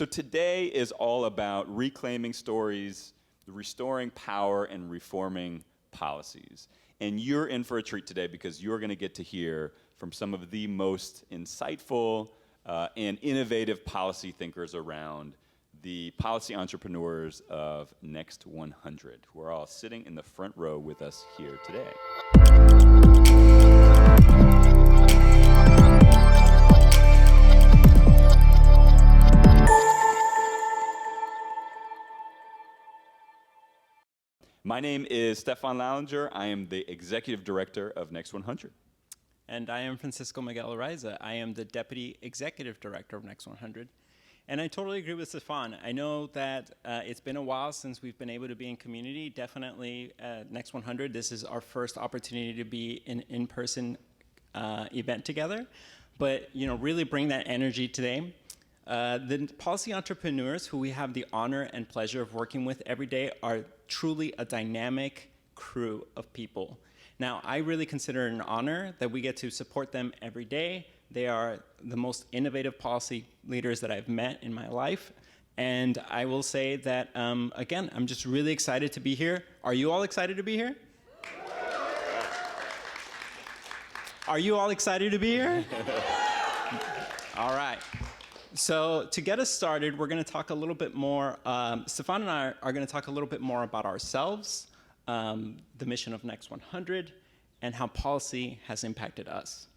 So today is all about reclaiming stories, restoring power, and reforming policies. And you're in for a treat today because you're going to get to hear from some of the most insightful and innovative policy thinkers around, the policy entrepreneurs of Next100, who are all sitting in the front row with us here today. My name is Stefan Lallinger. I am the Executive Director of Next100. And I am Francisco Miguel Araiza. I am the Deputy Executive Director of Next100. And I totally agree with Stefan. I know that it's been a while since we've been able to be in community. Definitely at Next100, this is our first opportunity to be in in-person event together. But really bring that energy today. The policy entrepreneurs who we have the honor and pleasure of working with every day are truly a dynamic crew of people. Now, I really consider it an honor that we get to support them every day. They are the most innovative policy leaders that I've met in my life. And I will say that, again, I'm just really excited to be here. Are you all excited to be here? Are you all excited to be here? All right. So to get us started, we're going to talk a little bit more, Stefan and I are going to talk a little bit more about ourselves, the mission of Next100, and how policy has impacted us.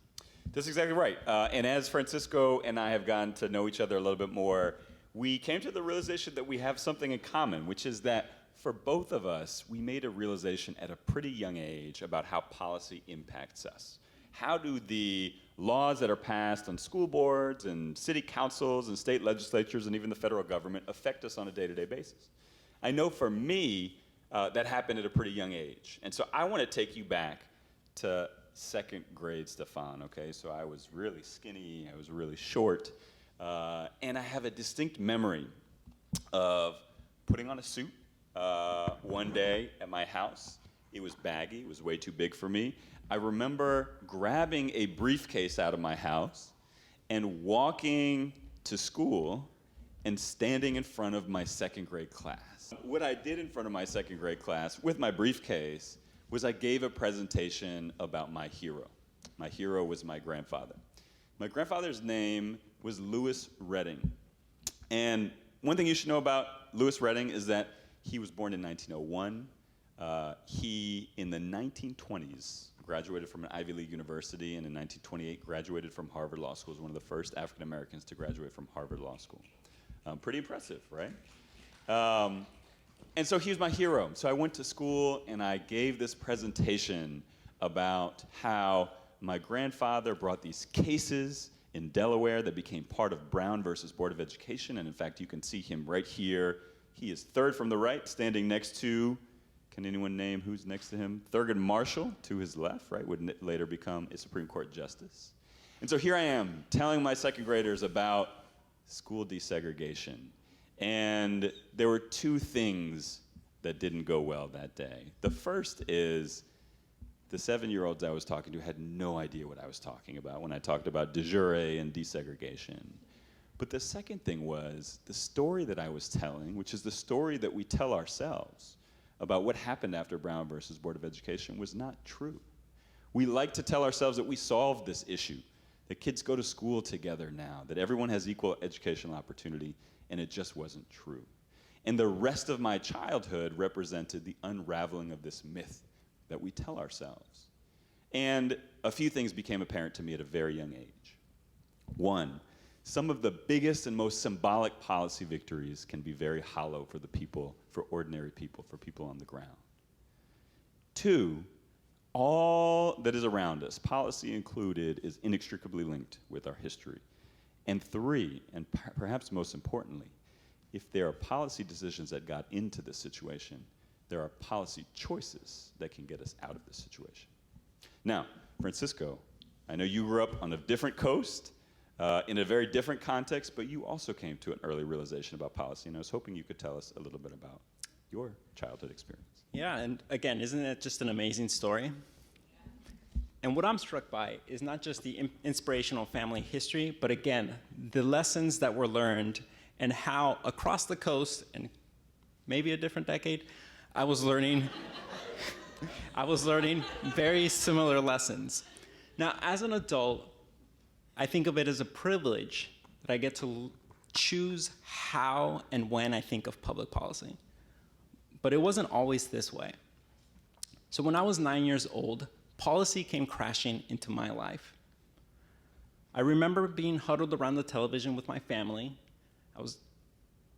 That's exactly right. And as Francisco and I have gotten to know each other a little bit more, we came to the realization that we have something in common, which is that for both of us, we made a realization at a pretty young age about how policy impacts us. How do the laws that are passed on school boards and city councils and state legislatures and even the federal government affect us on a day-to-day basis? I know for me, that happened at a pretty young age. And so I want to take you back to second grade, Stefan, okay? So I was really skinny, I was really short, and I have a distinct memory of putting on a suit one day at my house. It was baggy, it was way too big for me. I remember grabbing a briefcase out of my house and walking to school and standing in front of my second grade class. What I did in front of my second grade class with my briefcase was I gave a presentation about my hero. My hero was my grandfather. My grandfather's name was Lewis Redding. And one thing you should know about Lewis Redding is that he was born in 1901. He, in the 1920s, graduated from an Ivy League university, and in 1928 graduated from Harvard Law School. He was one of the first African Americans to graduate from Harvard Law School. Pretty impressive, right? And so he was my hero. So I went to school and I gave this presentation about how my grandfather brought these cases in Delaware that became part of Brown versus Board of Education. And in fact, you can see him right here. He is third from the right, standing next to, can anyone name who's next to him? Thurgood Marshall, to his left, right, would later become a Supreme Court justice. And so here I am, telling my second graders about school desegregation. And there were two things that didn't go well that day. The first is the 7-year-olds I was talking to had no idea what I was talking about when I talked about de jure and desegregation. But the second thing was the story that I was telling, which is the story that we tell ourselves about what happened after Brown versus Board of Education, was not true. We like to tell ourselves that we solved this issue, that kids go to school together now, that everyone has equal educational opportunity, and it just wasn't true. And the rest of my childhood represented the unraveling of this myth that we tell ourselves. And a few things became apparent to me at a very young age. One, some of the biggest and most symbolic policy victories can be very hollow for the people, for ordinary people, for people on the ground. Two, all that is around us, policy included, is inextricably linked with our history. And three, and perhaps most importantly, if there are policy decisions that got into this situation, there are policy choices that can get us out of this situation. Now, Francisco, I know you grew up on a different coast, in a very different context, but you also came to an early realization about policy, and I was hoping you could tell us a little bit about your childhood experience. Yeah, and again, isn't it just an amazing story? And what I'm struck by is not just the inspirational family history, but again, the lessons that were learned and how across the coast, and maybe a different decade, I was learning very similar lessons. Now, as an adult, I think of it as a privilege that I get to choose how and when I think of public policy. But it wasn't always this way. So when I was 9 years old, policy came crashing into my life. I remember being huddled around the television with my family. We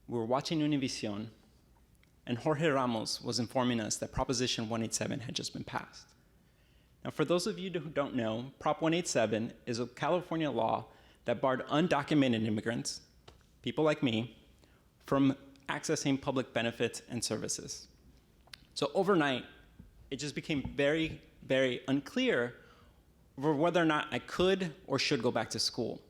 were watching Univision, and Jorge Ramos was informing us that Proposition 187 had just been passed. Now, for those of you who don't know, Prop 187 is a California law that barred undocumented immigrants, people like me, from accessing public benefits and services. So overnight, it just became very, very unclear over whether or not I could or should go back to school.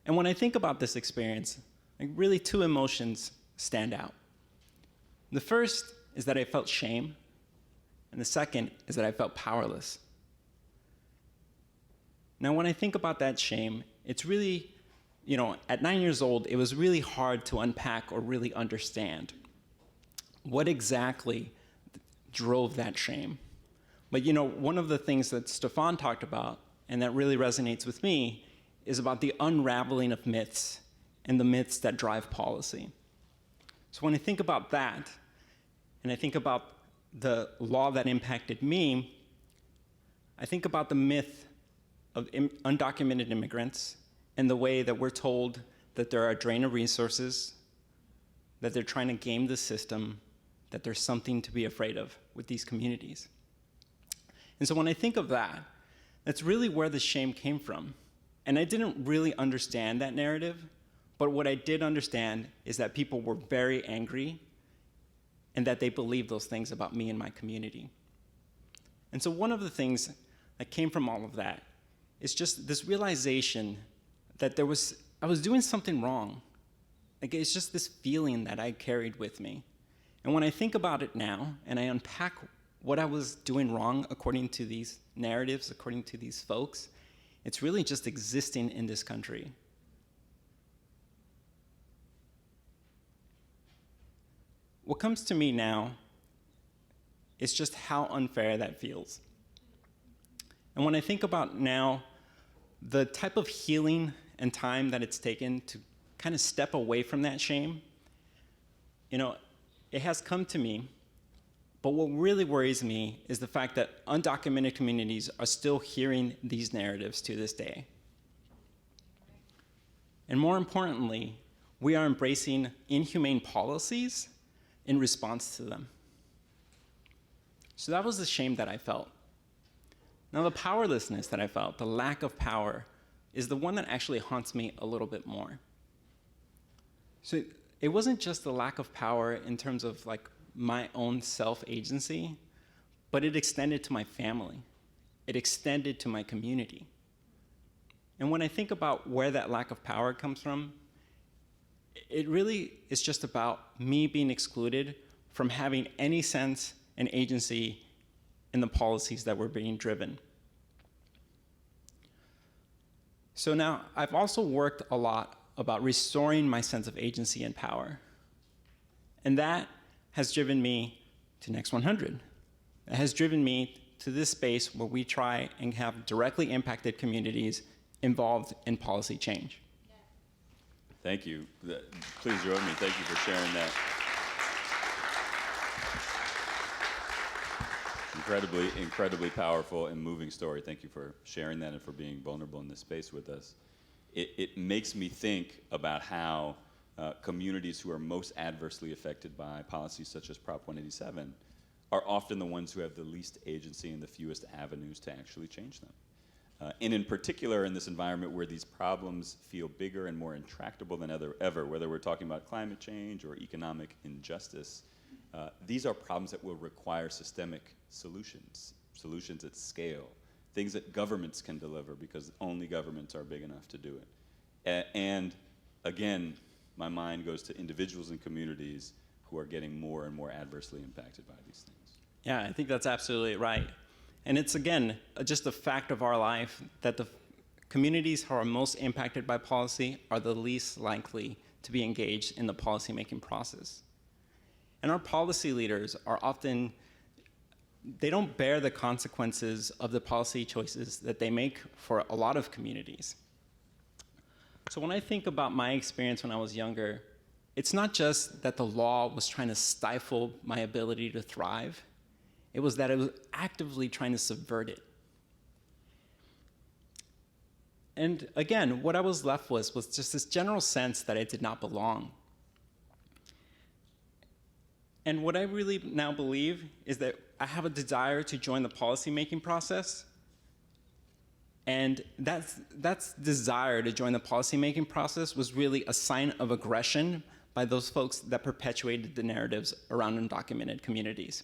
And when I think about this experience, like really two emotions stand out. The first is that I felt shame, and the second is that I felt powerless. Now, when I think about that shame, it's really, at 9 years old, it was really hard to unpack or really understand what exactly drove that shame. But one of the things that Stefan talked about, and that really resonates with me, is about the unraveling of myths and the myths that drive policy. So when I think about that, and I think about the law that impacted me, I think about the myth of undocumented immigrants and the way that we're told that they're a drain of resources, that they're trying to game the system, that there's something to be afraid of with these communities. And so when I think of that, that's really where the shame came from. And I didn't really understand that narrative, but what I did understand is that people were very angry and that they believed those things about me and my community. And so one of the things that came from all of that is just this realization that I was doing something wrong. Like, it's just this feeling that I carried with me. And when I think about it now, and I unpack what I was doing wrong according to these narratives, according to these folks, it's really just existing in this country. What comes to me now is just how unfair that feels. And when I think about now the type of healing and time that it's taken to kind of step away from that shame, it has come to me. But what really worries me is the fact that undocumented communities are still hearing these narratives to this day. And more importantly, we are embracing inhumane policies in response to them. So that was the shame that I felt. Now, the powerlessness that I felt, the lack of power, is the one that actually haunts me a little bit more. So it wasn't just the lack of power in terms of my own self-agency, but it extended to my family. It extended to my community. And when I think about where that lack of power comes from, it really is just about me being excluded from having any sense and agency in the policies that were being driven. So now, I've also worked a lot about restoring my sense of agency and power. And that has driven me to Next100. It has driven me to this space where we try and have directly impacted communities involved in policy change. Thank you. Please join me. Thank you for sharing that. Incredibly powerful and moving story. Thank you for sharing that and for being vulnerable in this space with us. It makes me think about how communities who are most adversely affected by policies such as Prop 187 are often the ones who have the least agency and the fewest avenues to actually change them. And in particular, in this environment where these problems feel bigger and more intractable than ever, whether we're talking about climate change or economic injustice, these are problems that will require systemic solutions at scale, things that governments can deliver because only governments are big enough to do it. And again, my mind goes to individuals and communities who are getting more and more adversely impacted by these things. Yeah, I think that's absolutely right. And it's, again, just a fact of our life that the Communities who are most impacted by policy are the least likely to be engaged in the policymaking process. And our policy leaders are often, they don't bear the consequences of the policy choices that they make for a lot of communities. So when I think about my experience when I was younger, it's not just that the law was trying to stifle my ability to thrive, it was that it was actively trying to subvert it. And again, what I was left with was just this general sense that I did not belong. And what I really now believe is that I have a desire to join the policymaking process. And that desire to join the policymaking process was really a sign of aggression by those folks that perpetuated the narratives around undocumented communities.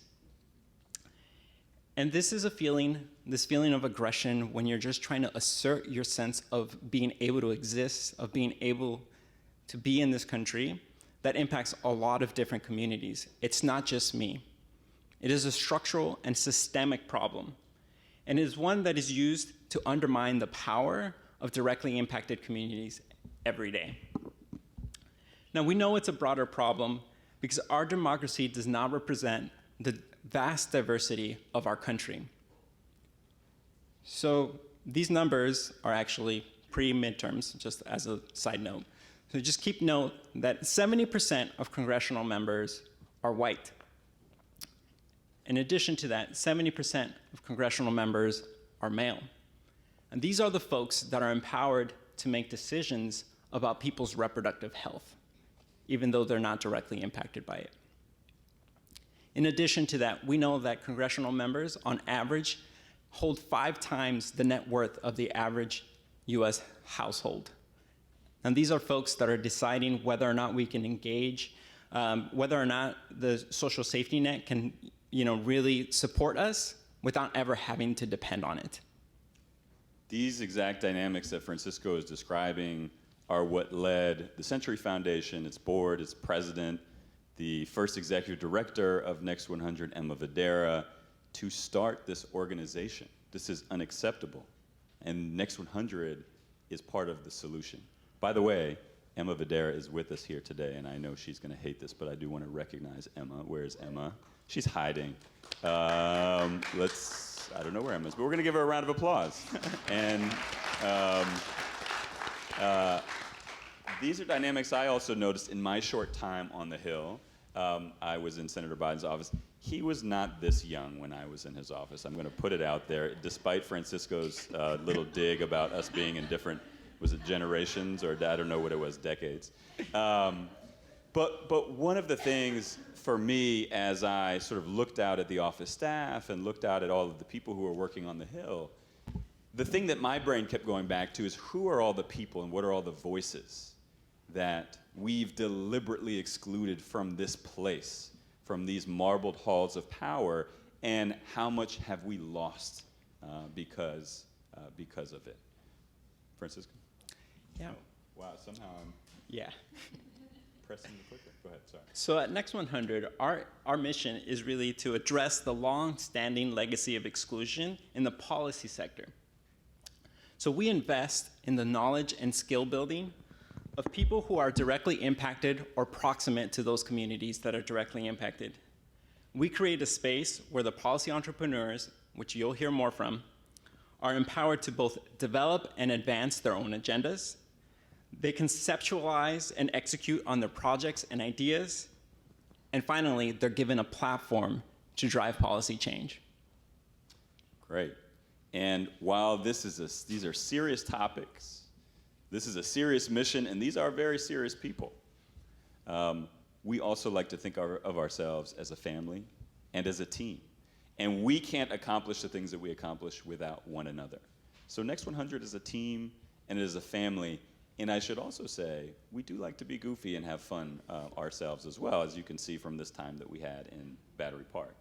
And this is a feeling, this feeling of aggression when you're just trying to assert your sense of being able to exist, of being able to be in this country, that impacts a lot of different communities. It's not just me. It is a structural and systemic problem. And it is one that is used to undermine the power of directly impacted communities every day. Now, we know it's a broader problem because our democracy does not represent the vast diversity of our country. So these numbers are actually pre-midterms, just as a side note. So just keep note that 70% of congressional members are white. In addition to that, 70% of congressional members are male. And these are the folks that are empowered to make decisions about people's reproductive health, even though they're not directly impacted by it. In addition to that, we know that congressional members, on average, hold 5 times the net worth of the average US household. And these are folks that are deciding whether or not we can engage, whether or not the social safety net can really support us without ever having to depend on it. These exact dynamics that Francisco is describing are what led the Century Foundation, its board, its president, the first executive director of Next100, Emma Videra, to start this organization. This is unacceptable. And Next100 is part of the solution. By the way, Emma Videra is with us here today, and I know she's going to hate this, but I do want to recognize Emma. Where's Emma? She's hiding. I don't know where Emma is, but we're going to give her a round of applause. And these are dynamics I also noticed in my short time on the Hill. I was in Senator Biden's office. He was not this young when I was in his office. I'm going to put it out there, despite Francisco's little dig about us being in different, was it generations, or I don't know what it was, decades. But one of the things for me, as I sort of looked out at the office staff and looked out at all of the people who were working on the Hill, the thing that my brain kept going back to is who are all the people and what are all the voices that we've deliberately excluded from this place, from these marbled halls of power, and how much have we lost because of it? Francisco? Yeah. Oh, wow, somehow I'm pressing the clicker. Go ahead, sorry. So at Next100, our mission is really to address the long-standing legacy of exclusion in the policy sector. So we invest in the knowledge and skill building of people who are directly impacted or proximate to those communities that are directly impacted. We create a space where the policy entrepreneurs, which you'll hear more from, are empowered to both develop and advance their own agendas. They conceptualize and execute on their projects and ideas. And finally, they're given a platform to drive policy change. Great. And while these are serious topics, this is a serious mission, and these are very serious people, we also like to think of ourselves as a family and as a team. And we can't accomplish the things that we accomplish without one another. So Next100 is a team, and it is a family. And I should also say, we do like to be goofy and have fun ourselves as well, as you can see from this time that we had in Battery Park.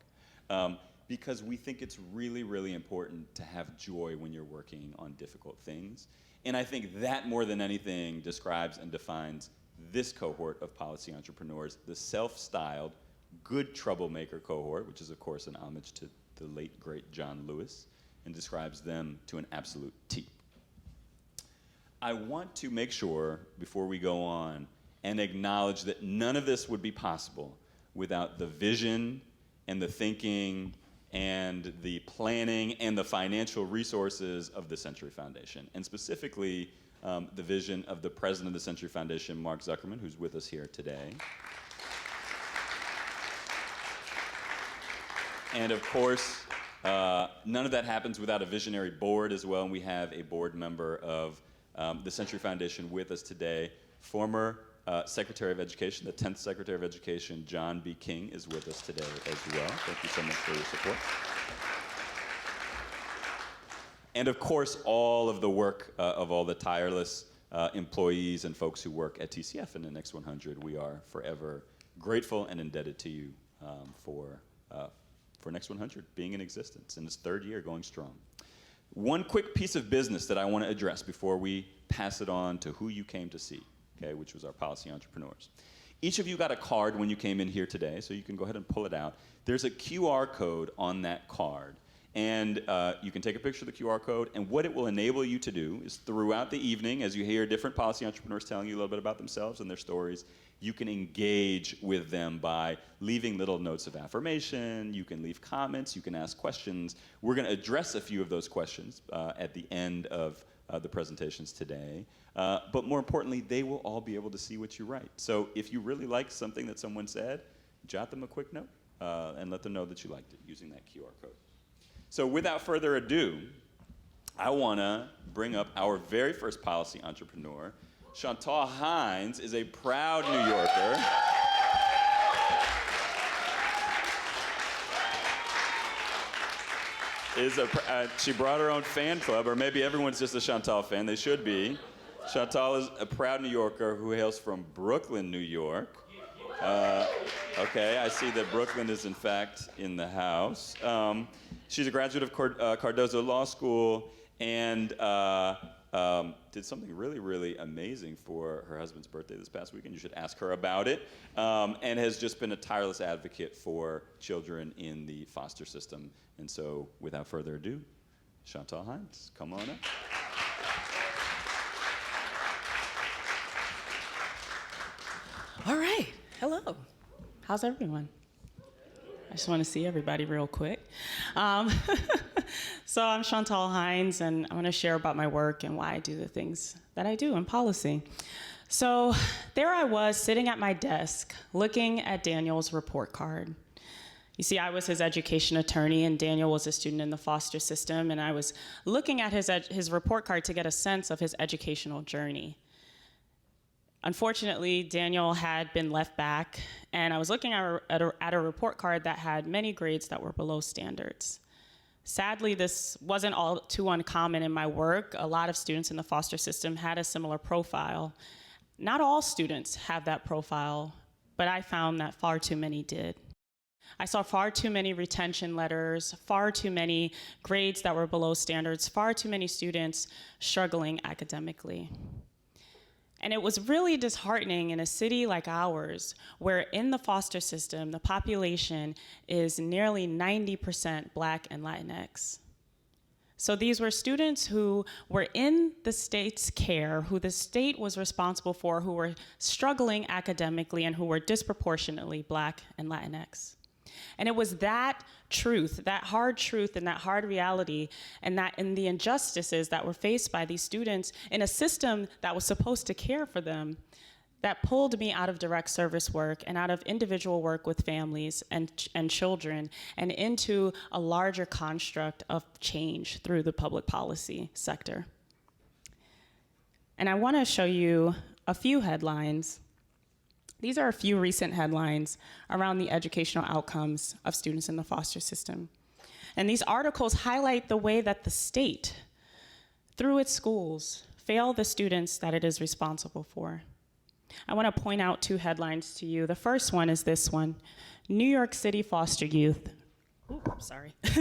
Because we think it's really, really important to have joy when you're working on difficult things. And I think that more than anything describes and defines this cohort of policy entrepreneurs, the self-styled good troublemaker cohort, which is of course an homage to the late great John Lewis, and describes them to an absolute T. I want to make sure, before we go on, and acknowledge that none of this would be possible without the vision and the thinking and the planning and the financial resources of the Century Foundation, and specifically the vision of the president of the Century Foundation, Mark Zuckerman, who's with us here today. And of course, none of that happens without a visionary board as well, and we have a board member of the Century Foundation with us today. Former Secretary of Education, the 10th Secretary of Education, John B. King, is with us today as well. Thank you so much for your support. And of course, all of the work of all the tireless employees and folks who work at TCF and the Next 100. We are forever grateful and indebted to you for Next 100 being in existence in its third year, going strong. One quick piece of business that I want to address before we pass it on to who you came to see, okay, which was our policy entrepreneurs. Each of you got a card when you came in here today, so you can go ahead and pull it out. There's a QR code on that card, and you can take a picture of the QR code, and what it will enable you to do is throughout the evening, as you hear different policy entrepreneurs telling you a little bit about themselves and their stories, you can engage with them by leaving little notes of affirmation, you can leave comments, you can ask questions. We're going to address a few of those questions at the end of the presentations today. But more importantly, they will all be able to see what you write. So if you really like something that someone said, jot them a quick note and let them know that you liked it using that QR code. So without further ado, I want to bring up our very first policy entrepreneur. Chantal Hines is a proud New Yorker. She brought her own fan club, or maybe everyone's just a Chantal fan. They should be. Chantal is a proud New Yorker who hails from Brooklyn, New York. Okay, I see that Brooklyn is in fact in the house. She's a graduate of Cardozo Law School and did something really, really amazing for her husband's birthday this past weekend. You should ask her about it. And has just been a tireless advocate for children in the foster system. And so, without further ado, Chantal Hines, come on up. All right, hello. How's everyone? I just want to see everybody real quick. So I'm Chantal Hines, and I want to share about my work and why I do the things that I do in policy. So there I was sitting at my desk looking at Daniel's report card. You see, I was his education attorney, and Daniel was a student in the foster system, and I was looking at his report card to get a sense of his educational journey. Unfortunately, Daniel had been left back, and I was looking at a report card that had many grades that were below standards. Sadly, this wasn't all too uncommon in my work. A lot of students in the foster system had a similar profile. Not all students have that profile, but I found that far too many did. I saw far too many retention letters, far too many grades that were below standards, far too many students struggling academically. And it was really disheartening in a city like ours, where in the foster system, the population is nearly 90% Black and Latinx. So these were students who were in the state's care, who the state was responsible for, who were struggling academically and who were disproportionately Black and Latinx. And it was that truth, that hard truth and that hard reality, and the injustices that were faced by these students in a system that was supposed to care for them, that pulled me out of direct service work and out of individual work with families and children and into a larger construct of change through the public policy sector. And I want to show you a few headlines. These are a few recent headlines around the educational outcomes of students in the foster system. And these articles highlight the way that the state, through its schools, fail the students that it is responsible for. I want to point out two headlines to you. The first one is this one: New York City foster youth.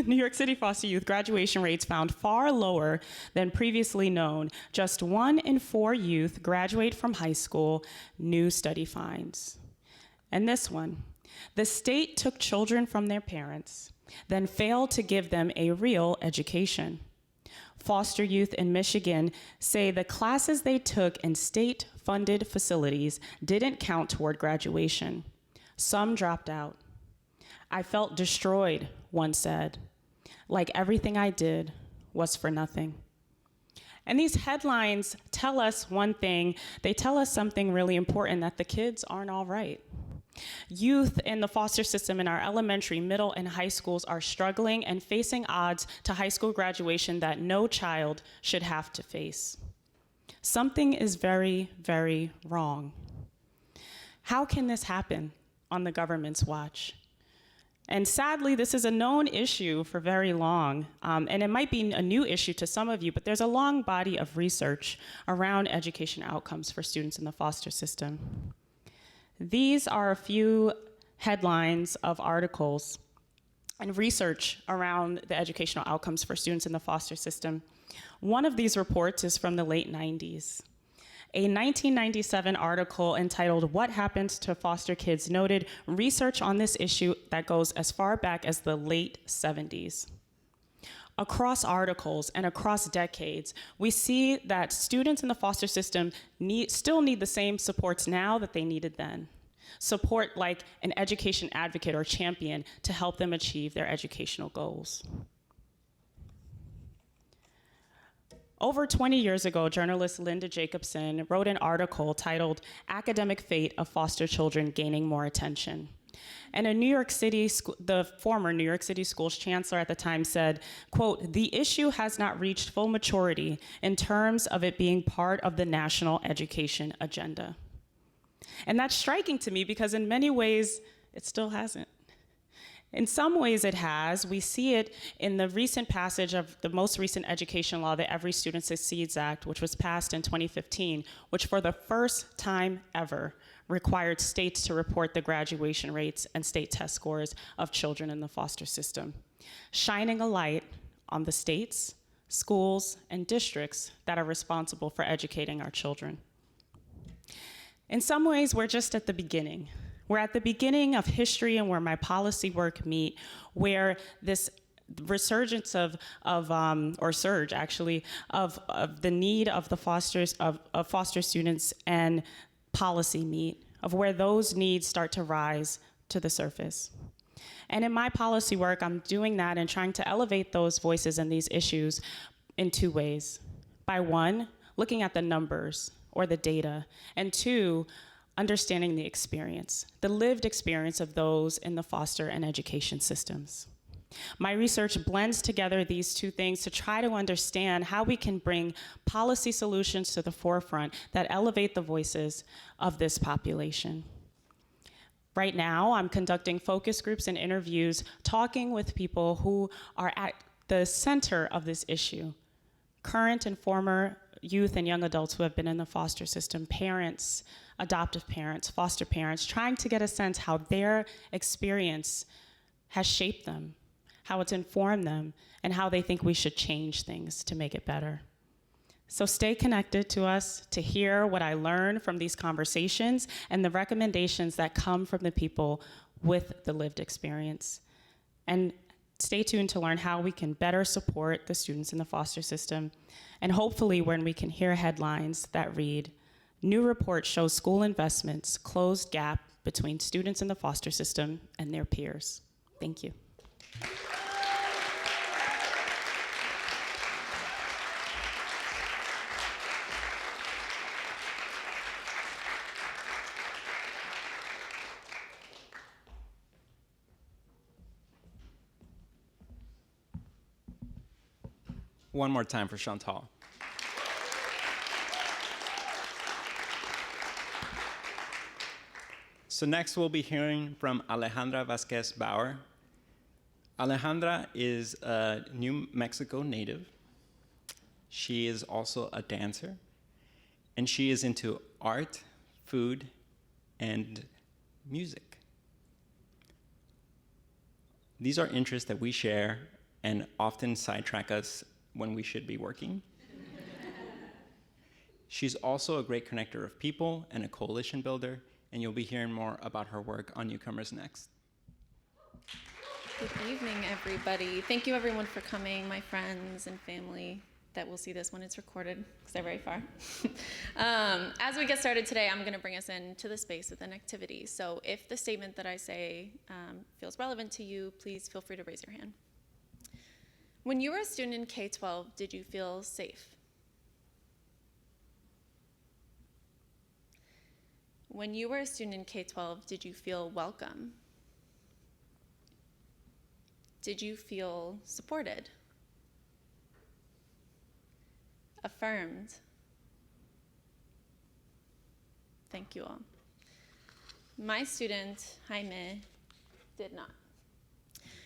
New York City foster youth graduation rates found far lower than previously known. Just 1 in 4 youth graduate from high school, new study finds. And this one: the state took children from their parents, then failed to give them a real education. foster youth in Michigan say the classes they took in state-funded facilities didn't count toward graduation. Some dropped out. I felt destroyed, one said, like everything I did was for nothing. And these headlines tell us one thing. They tell us something really important, that the kids aren't all right. Youth in the foster system in our elementary, middle, and high schools are struggling and facing odds to high school graduation that no child should have to face. Something is very, very wrong. How can this happen on the government's watch? And sadly, this is a known issue for very long, and it might be a new issue to some of you, but there's a long body of research around education outcomes for students in the foster system. These are a few headlines of articles and research around the educational outcomes for students in the foster system. One of these reports is from the late 90s. A 1997 article entitled "What Happens to Foster Kids" noted research on this issue that goes as far back as the late 70s. Across articles and across decades, we see that students in the foster system still need the same supports now that they needed then. Support like an education advocate or champion to help them achieve their educational goals. Over 20 years ago, journalist Linda Jacobson wrote an article titled "Academic Fate of Foster Children Gaining More Attention." And the former New York City schools chancellor at the time said, quote, "The issue has not reached full maturity in terms of it being part of the national education agenda." And that's striking to me because in many ways, it still hasn't. In some ways it has. We see it in the recent passage of the most recent education law, the Every Student Succeeds Act, which was passed in 2015, which for the first time ever required states to report the graduation rates and state test scores of children in the foster system, shining a light on the states, schools, and districts that are responsible for educating our children. In some ways, we're just at the beginning. We're at the beginning of history and where my policy work meet, where this resurgence surge actually, of the need of the foster students and policy meet, of where those needs start to rise to the surface. And in my policy work, I'm doing that and trying to elevate those voices and these issues in two ways. By one, looking at the numbers or the data, and two, understanding the experience, the lived experience of those in the foster and education systems. My research blends together these two things to try to understand how we can bring policy solutions to the forefront that elevate the voices of this population. Right now, I'm conducting focus groups and interviews, talking with people who are at the center of this issue, current and former youth and young adults who have been in the foster system, parents, adoptive parents, foster parents, trying to get a sense how their experience has shaped them, how it's informed them, and how they think we should change things to make it better. So stay connected to us to hear what I learn from these conversations and the recommendations that come from the people with the lived experience. And stay tuned to learn how we can better support the students in the foster system. And hopefully when we can hear headlines that read, "New report shows school investments closed gap between students in the foster system and their peers." Thank you. One more time for Chantal. So next we'll be hearing from Alejandra Vasquez Bauer. Alejandra is a New Mexico native. She is also a dancer, and she is into art, food, and music. These are interests that we share and often sidetrack us when we should be working. She's also a great connector of people and a coalition builder, and you'll be hearing more about her work on Newcomers Next. Good evening, everybody. Thank you, everyone, for coming, my friends and family. that will see this when it's recorded, because they're very far. As we get started today, I'm going to bring us into the space with an activity. So if the statement that I say feels relevant to you, please feel free to raise your hand. When you were a student in K-12, did you feel safe? When you were a student in K-12, did you feel welcome? Did you feel supported? Affirmed? Thank you all. My student, Jaime, did not.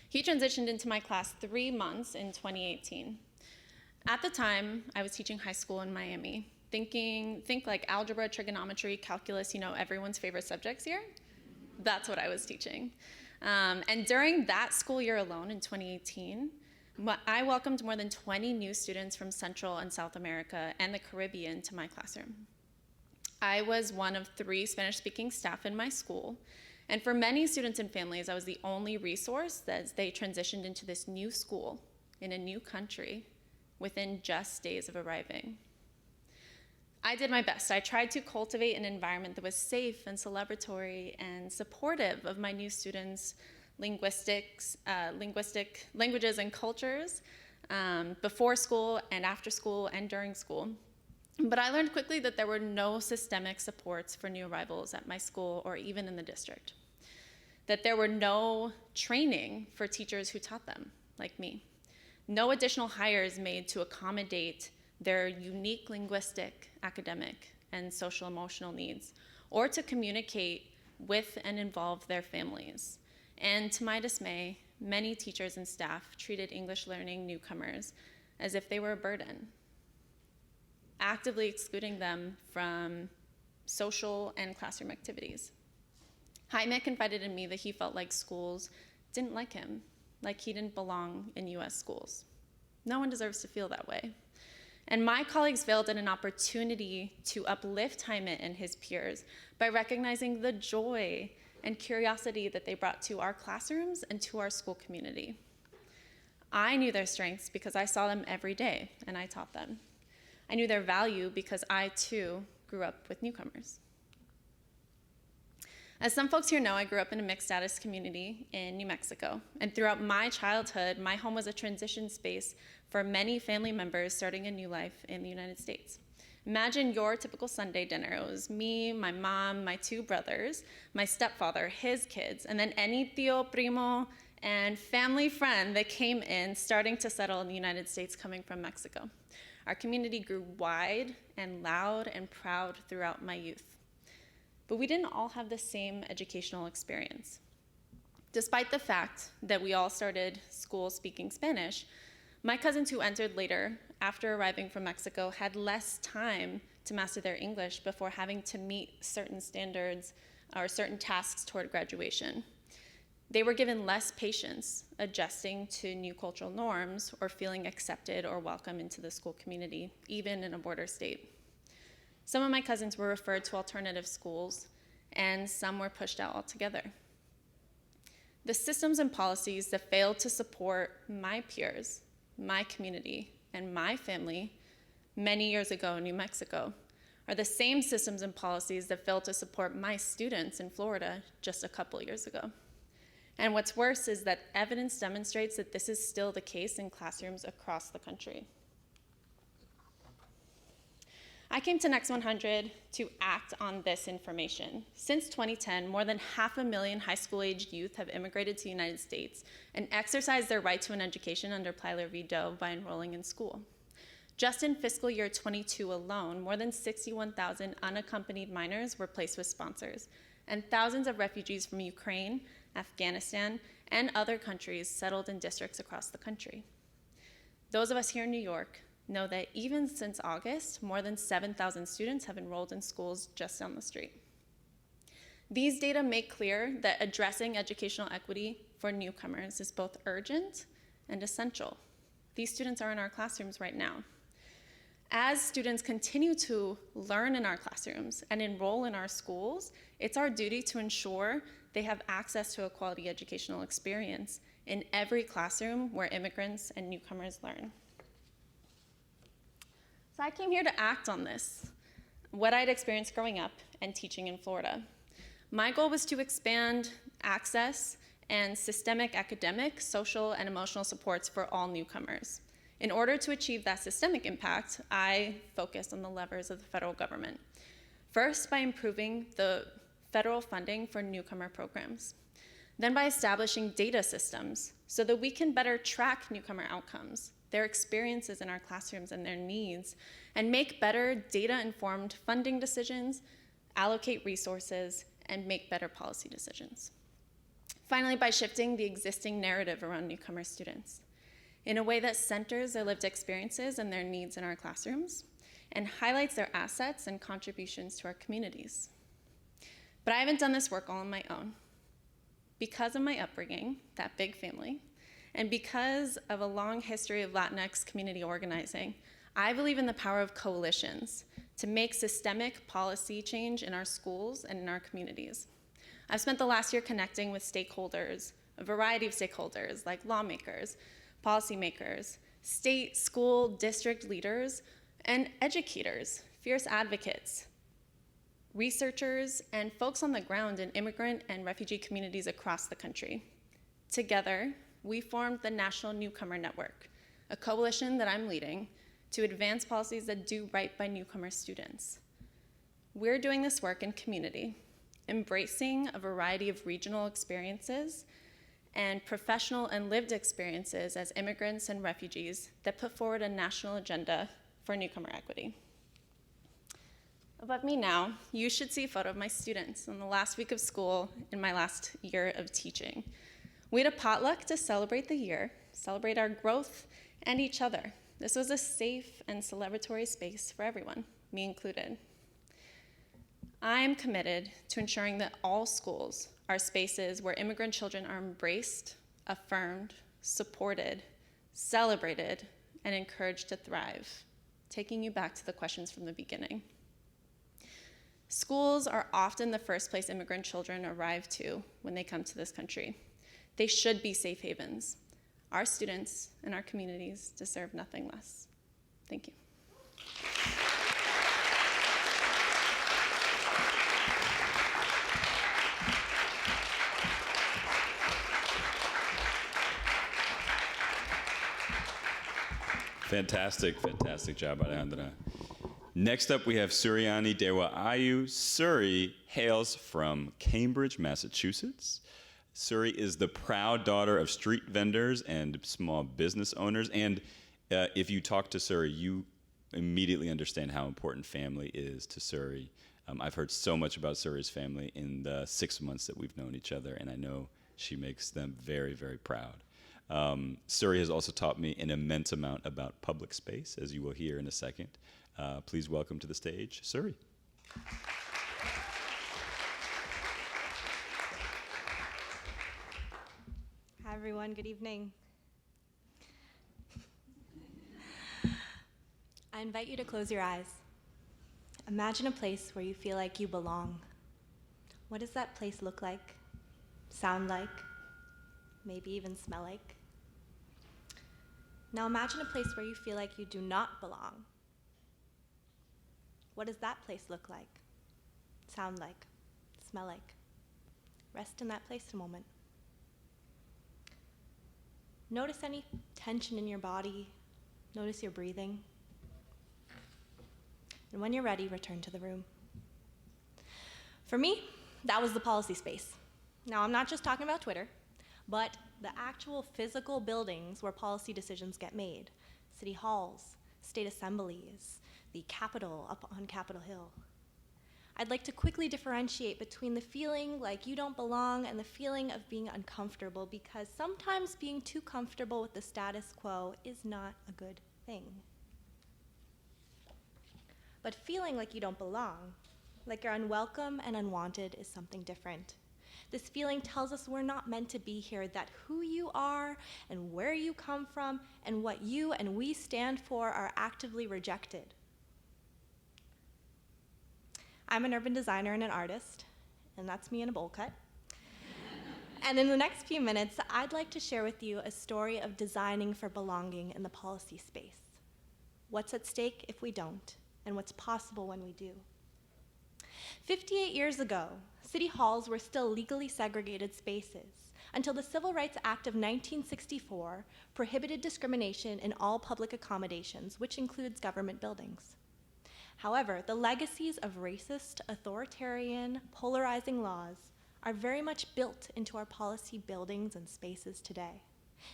He transitioned into my class 3 months in 2018. At the time, I was teaching high school in Miami. Think like algebra, trigonometry, calculus, you know, everyone's favorite subjects here. That's what I was teaching. And during that school year alone in 2018, I welcomed more than 20 new students from Central and South America and the Caribbean to my classroom. I was one of 3 Spanish-speaking staff in my school, and for many students and families, I was the only resource as they transitioned into this new school in a new country within just days of arriving. I did my best. I tried to cultivate an environment that was safe and celebratory and supportive of my new students' languages and cultures before school and after school and during school. But I learned quickly that there were no systemic supports for new arrivals at my school or even in the district. That there were no training for teachers who taught them, like me. No additional hires made to accommodate their unique linguistic, academic, and social emotional needs, or to communicate with and involve their families. And to my dismay, many teachers and staff treated English learning newcomers as if they were a burden, actively excluding them from social and classroom activities. Jaime confided in me that he felt like schools didn't like him, like he didn't belong in US schools. No one deserves to feel that way. And my colleagues failed at an opportunity to uplift Jaime and his peers by recognizing the joy and curiosity that they brought to our classrooms and to our school community. I knew their strengths because I saw them every day and I taught them. I knew their value because I too grew up with newcomers. As some folks here know, I grew up in a mixed status community in New Mexico. And throughout my childhood, my home was a transition space for many family members starting a new life in the United States. Imagine your typical Sunday dinner. It was me, my mom, my 2 brothers, my stepfather, his kids, and then any tío, primo, and family friend that came in starting to settle in the United States coming from Mexico. Our community grew wide and loud and proud throughout my youth. But we didn't all have the same educational experience. Despite the fact that we all started school speaking Spanish, my cousins who entered later, after arriving from Mexico, had less time to master their English before having to meet certain standards or certain tasks toward graduation. They were given less patience adjusting to new cultural norms or feeling accepted or welcome into the school community, even in a border state. Some of my cousins were referred to alternative schools, and some were pushed out altogether. The systems and policies that failed to support my peers, my community, and my family many years ago in New Mexico are the same systems and policies that failed to support my students in Florida just a couple years ago. And what's worse is that evidence demonstrates that this is still the case in classrooms across the country. I came to Next100 to act on this information. Since 2010, more than 500,000 high school-aged youth have immigrated to the United States and exercised their right to an education under Plyler v. Doe by enrolling in school. Just in fiscal year 22 alone, more than 61,000 unaccompanied minors were placed with sponsors, and thousands of refugees from Ukraine, Afghanistan, and other countries settled in districts across the country. Those of us here in New York know that even since August, more than 7,000 students have enrolled in schools just down the street. These data make clear that addressing educational equity for newcomers is both urgent and essential. These students are in our classrooms right now. As students continue to learn in our classrooms and enroll in our schools, it's our duty to ensure they have access to a quality educational experience in every classroom where immigrants and newcomers learn. So I came here to act on this, what I'd experienced growing up and teaching in Florida. My goal was to expand access and systemic academic, social, and emotional supports for all newcomers. In order to achieve that systemic impact, I focused on the levers of the federal government. First, by improving the federal funding for newcomer programs. Then by establishing data systems so that we can better track newcomer outcomes, their experiences in our classrooms and their needs, and make better data-informed funding decisions, allocate resources, and make better policy decisions. Finally, by shifting the existing narrative around newcomer students in a way that centers their lived experiences and their needs in our classrooms and highlights their assets and contributions to our communities. But I haven't done this work all on my own. Because of my upbringing, that big family, and because of a long history of Latinx community organizing, I believe in the power of coalitions to make systemic policy change in our schools and in our communities. I've spent the last year connecting with stakeholders, a variety of stakeholders like lawmakers, policymakers, state, school, district leaders, and educators, fierce advocates, researchers, and folks on the ground in immigrant and refugee communities across the country. Together, we formed the National Newcomer Network, a coalition that I'm leading to advance policies that do right by newcomer students. We're doing this work in community, embracing a variety of regional experiences and professional and lived experiences as immigrants and refugees that put forward a national agenda for newcomer equity. Above me now, you should see a photo of my students in the last week of school in my last year of teaching. We had a potluck to celebrate the year, celebrate our growth and each other. This was a safe and celebratory space for everyone, me included. I am committed to ensuring that all schools are spaces where immigrant children are embraced, affirmed, supported, celebrated, and encouraged to thrive, taking you back to the questions from the beginning. Schools are often the first place immigrant children arrive to when they come to this country. They should be safe havens. Our students and our communities deserve nothing less. Thank you. Fantastic, fantastic job, Alejandra. Next up, we have Suryani Dewa Ayu. Suri hails from Cambridge, Massachusetts. Suri is the proud daughter of street vendors and small business owners. And if you talk to Suri, you immediately understand how important family is to Suri. I've heard so much about Suri's family in the 6 months that we've known each other, and I know she makes them very, very proud. Suri has also taught me an immense amount about public space, as you will hear in a second. Please welcome to the stage, Suri. Hi, everyone. Good evening. I invite you to close your eyes. Imagine a place where you feel like you belong. What does that place look like, sound like, maybe even smell like? Now imagine a place where you feel like you do not belong. What does that place look like, sound like, smell like? Rest in that place a moment. Notice any tension in your body. Notice your breathing. And when you're ready, return to the room. For me, that was the policy space. Now, I'm not just talking about Twitter, but the actual physical buildings where policy decisions get made. City halls, state assemblies, the Capitol up on Capitol Hill. I'd like to quickly differentiate between the feeling like you don't belong and the feeling of being uncomfortable, because sometimes being too comfortable with the status quo is not a good thing. But feeling like you don't belong, like you're unwelcome and unwanted, is something different. This feeling tells us we're not meant to be here, that who you are and where you come from and what you and we stand for are actively rejected. I'm an urban designer and an artist, and that's me in a bowl cut. And in the next few minutes, I'd like to share with you a story of designing for belonging in the policy space. what's at stake if we don't, and what's possible when we do. 58 years ago, city halls were still legally segregated spaces until the Civil Rights Act of 1964 prohibited discrimination in all public accommodations, which includes government buildings. However, the legacies of racist, authoritarian, polarizing laws are very much built into our policy buildings and spaces today.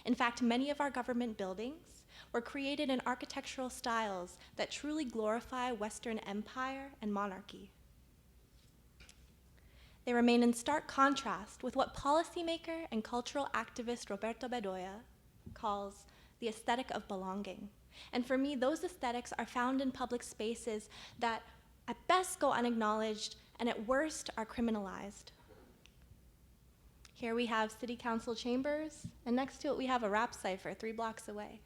In fact, many of our government buildings were created in architectural styles that truly glorify Western empire and monarchy. They remain in stark contrast with what policymaker and cultural activist Roberto Bedoya calls the aesthetic of belonging. And for me, those aesthetics are found in public spaces that at best go unacknowledged and at worst are criminalized. Here we have city council chambers, and next to it we have a rap cipher 3 blocks away.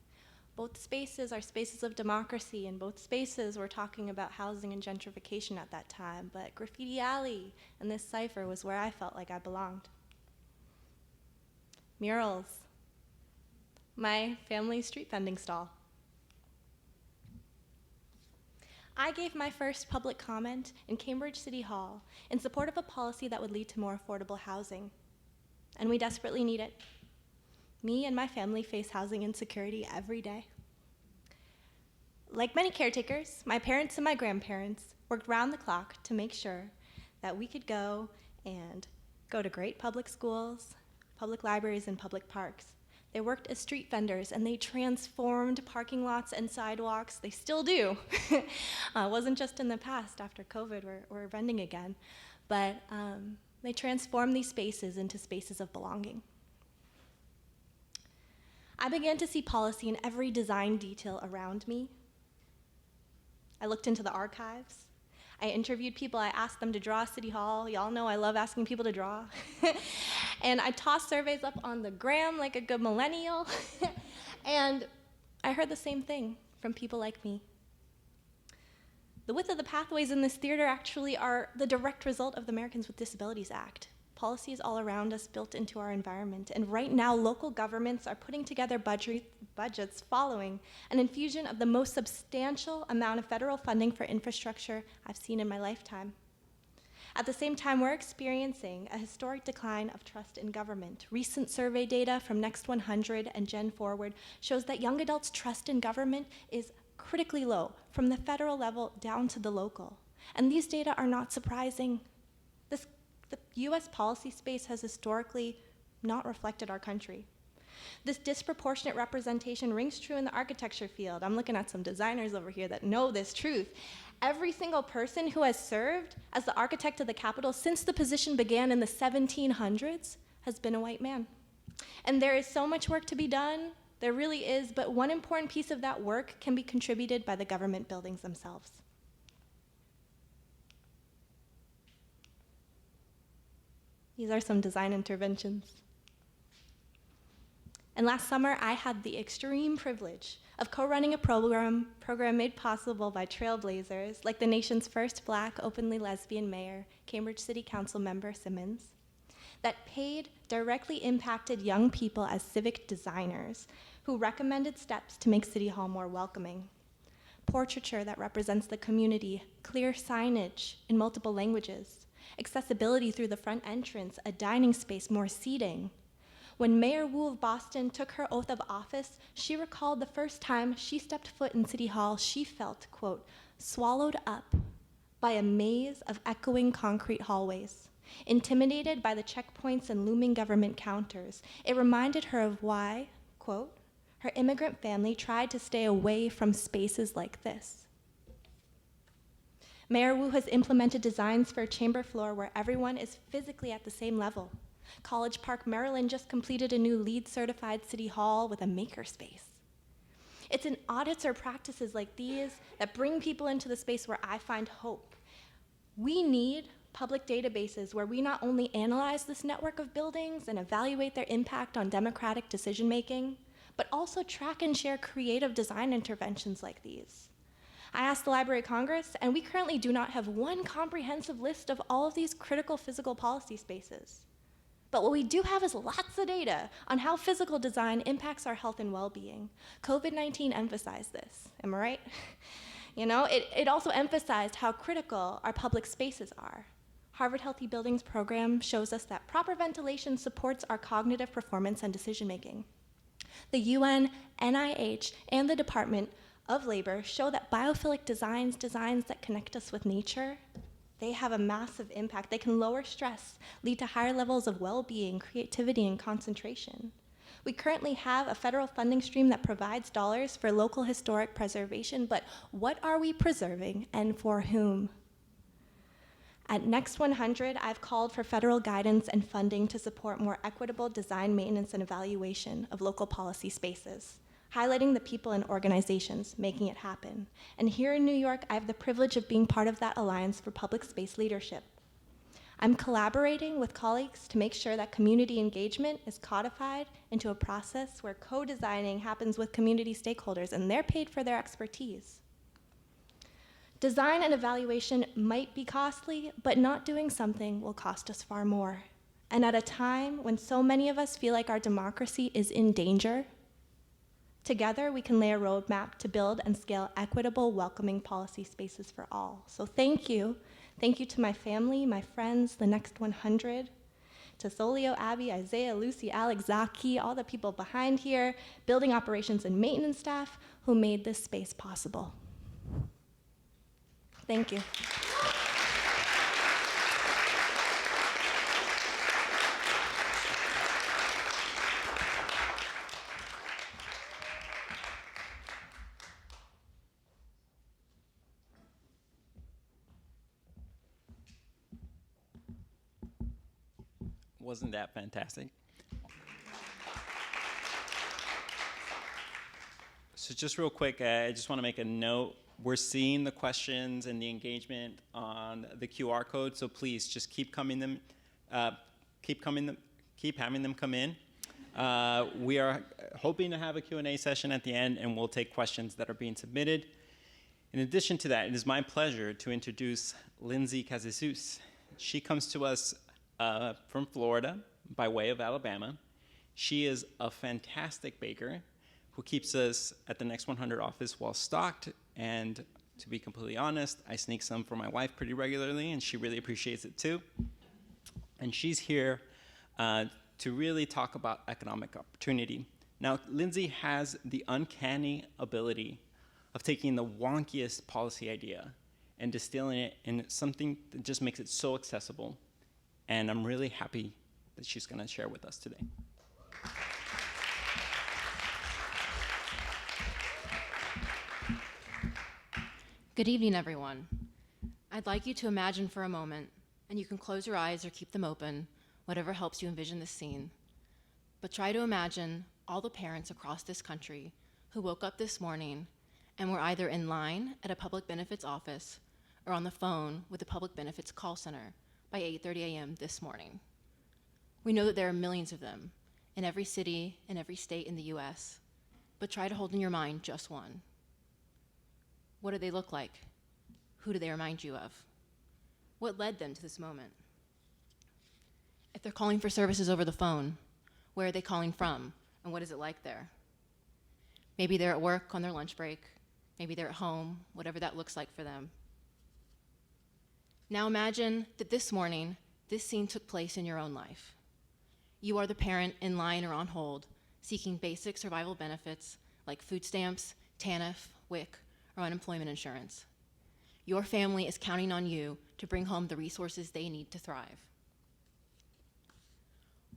Both spaces are spaces of democracy, and both spaces were talking about housing and gentrification at that time, but Graffiti Alley and this cipher was where I felt like I belonged. Murals. My family's street vending stall. I gave my first public comment in Cambridge City Hall in support of a policy that would lead to more affordable housing, and we desperately need it. Me and my family face housing insecurity every day. Like many caretakers, my parents and my grandparents worked round the clock to make sure that we could go to great public schools, public libraries, and public parks. They worked as street vendors, and they transformed parking lots and sidewalks. They still do. It wasn't just in the past. After COVID, we're vending again. But they transformed these spaces into spaces of belonging. I began to see policy in every design detail around me. I looked into the archives. I interviewed people. I asked them to draw City Hall. Y'all know I love asking people to draw. And I tossed surveys up on the gram like a good millennial. And I heard the same thing from people like me. The width of the pathways in this theater actually are the direct result of the Americans with Disabilities Act. Policies all around us built into our environment. And right now, local governments are putting together budgets following an infusion of the most substantial amount of federal funding for infrastructure I've seen in my lifetime. At the same time, we're experiencing a historic decline of trust in government. Recent survey data from Next100 and Gen Forward shows that young adults' trust in government is critically low, from the federal level down to the local. And these data are not surprising. The US policy space has historically not reflected our country. This disproportionate representation rings true in the architecture field. I'm looking at some designers over here that know this truth. Every single person who has served as the architect of the Capitol since the position began in the 1700s has been a white man. And there is so much work to be done, there really is, but one important piece of that work can be contributed by the government buildings themselves. These are some design interventions. And last summer, I had the extreme privilege of co-running a program made possible by trailblazers like the nation's first Black openly lesbian mayor, Cambridge City Council member Simmons, that directly impacted young people as civic designers who recommended steps to make City Hall more welcoming. Portraiture that represents the community, clear signage in multiple languages, accessibility through the front entrance, a dining space, more seating. When Mayor Wu of Boston took her oath of office, she recalled the first time she stepped foot in City Hall, she felt, quote, swallowed up by a maze of echoing concrete hallways, intimidated by the checkpoints and looming government counters. It reminded her of why, quote, her immigrant family tried to stay away from spaces like this. Mayor Wu has implemented designs for a chamber floor where everyone is physically at the same level. College Park, Maryland just completed a new LEED certified city hall with a makerspace. It's in audits or practices like these that bring people into the space where I find hope. We need public databases where we not only analyze this network of buildings and evaluate their impact on democratic decision making, but also track and share creative design interventions like these. I asked the Library of Congress, and we currently do not have one comprehensive list of all of these critical physical policy spaces. But what we do have is lots of data on how physical design impacts our health and well-being. COVID-19 emphasized this, am I right? You know, it also emphasized how critical our public spaces are. Harvard Healthy Buildings program shows us that proper ventilation supports our cognitive performance and decision-making. The UN, NIH, and the Department of Labor show that biophilic designs that connect us with nature, they have a massive impact. They can lower stress, lead to higher levels of well-being, creativity, and concentration. We currently have a federal funding stream that provides dollars for local historic preservation, but what are we preserving and for whom? At Next100, I've called for federal guidance and funding to support more equitable design, maintenance, and evaluation of local policy spaces, highlighting the people and organizations making it happen. And here in New York, I have the privilege of being part of that Alliance for Public Space Leadership. I'm collaborating with colleagues to make sure that community engagement is codified into a process where co-designing happens with community stakeholders and they're paid for their expertise. Design and evaluation might be costly, but not doing something will cost us far more. And at a time when so many of us feel like our democracy is in danger, together we can lay a roadmap to build and scale equitable, welcoming policy spaces for all. So thank you. Thank you to my family, my friends, the Next100, to Solio, Abby, Isaiah, Lucy, Alex, Zaki, all the people behind here, building operations and maintenance staff who made this space possible. Thank you. Wasn't that fantastic? So just real quick, I just want to make a note. We're seeing the questions and the engagement on the QR code, so please just keep having them come in. We are hoping to have a Q&A session at the end, and we'll take questions that are being submitted. In addition to that, it is my pleasure to introduce Lindsay Casasus. She comes to us from Florida by way of Alabama. She is a fantastic baker who keeps us at the Next100 office well stocked, and to be completely honest, I sneak some for my wife pretty regularly, and she really appreciates it too. And she's here to really talk about economic opportunity. Now, Lindsay has the uncanny ability of taking the wonkiest policy idea and distilling it in something that just makes it so accessible. And I'm really happy that she's going to share with us today. Good evening, everyone. I'd like you to imagine for a moment, and you can close your eyes or keep them open, whatever helps you envision this scene. But try to imagine all the parents across this country who woke up this morning and were either in line at a public benefits office or on the phone with the public benefits call center by 8:30 a.m. this morning. We know that there are millions of them in every city and every state in the US, but try to hold in your mind just one. What do they look like? Who do they remind you of? What led them to this moment? If they're calling for services over the phone, where are they calling from, and what is it like there? Maybe they're at work on their lunch break, maybe they're at home, whatever that looks like for them. Now imagine that this morning, this scene took place in your own life. You are the parent in line or on hold, seeking basic survival benefits like food stamps, TANF, WIC, or unemployment insurance. Your family is counting on you to bring home the resources they need to thrive.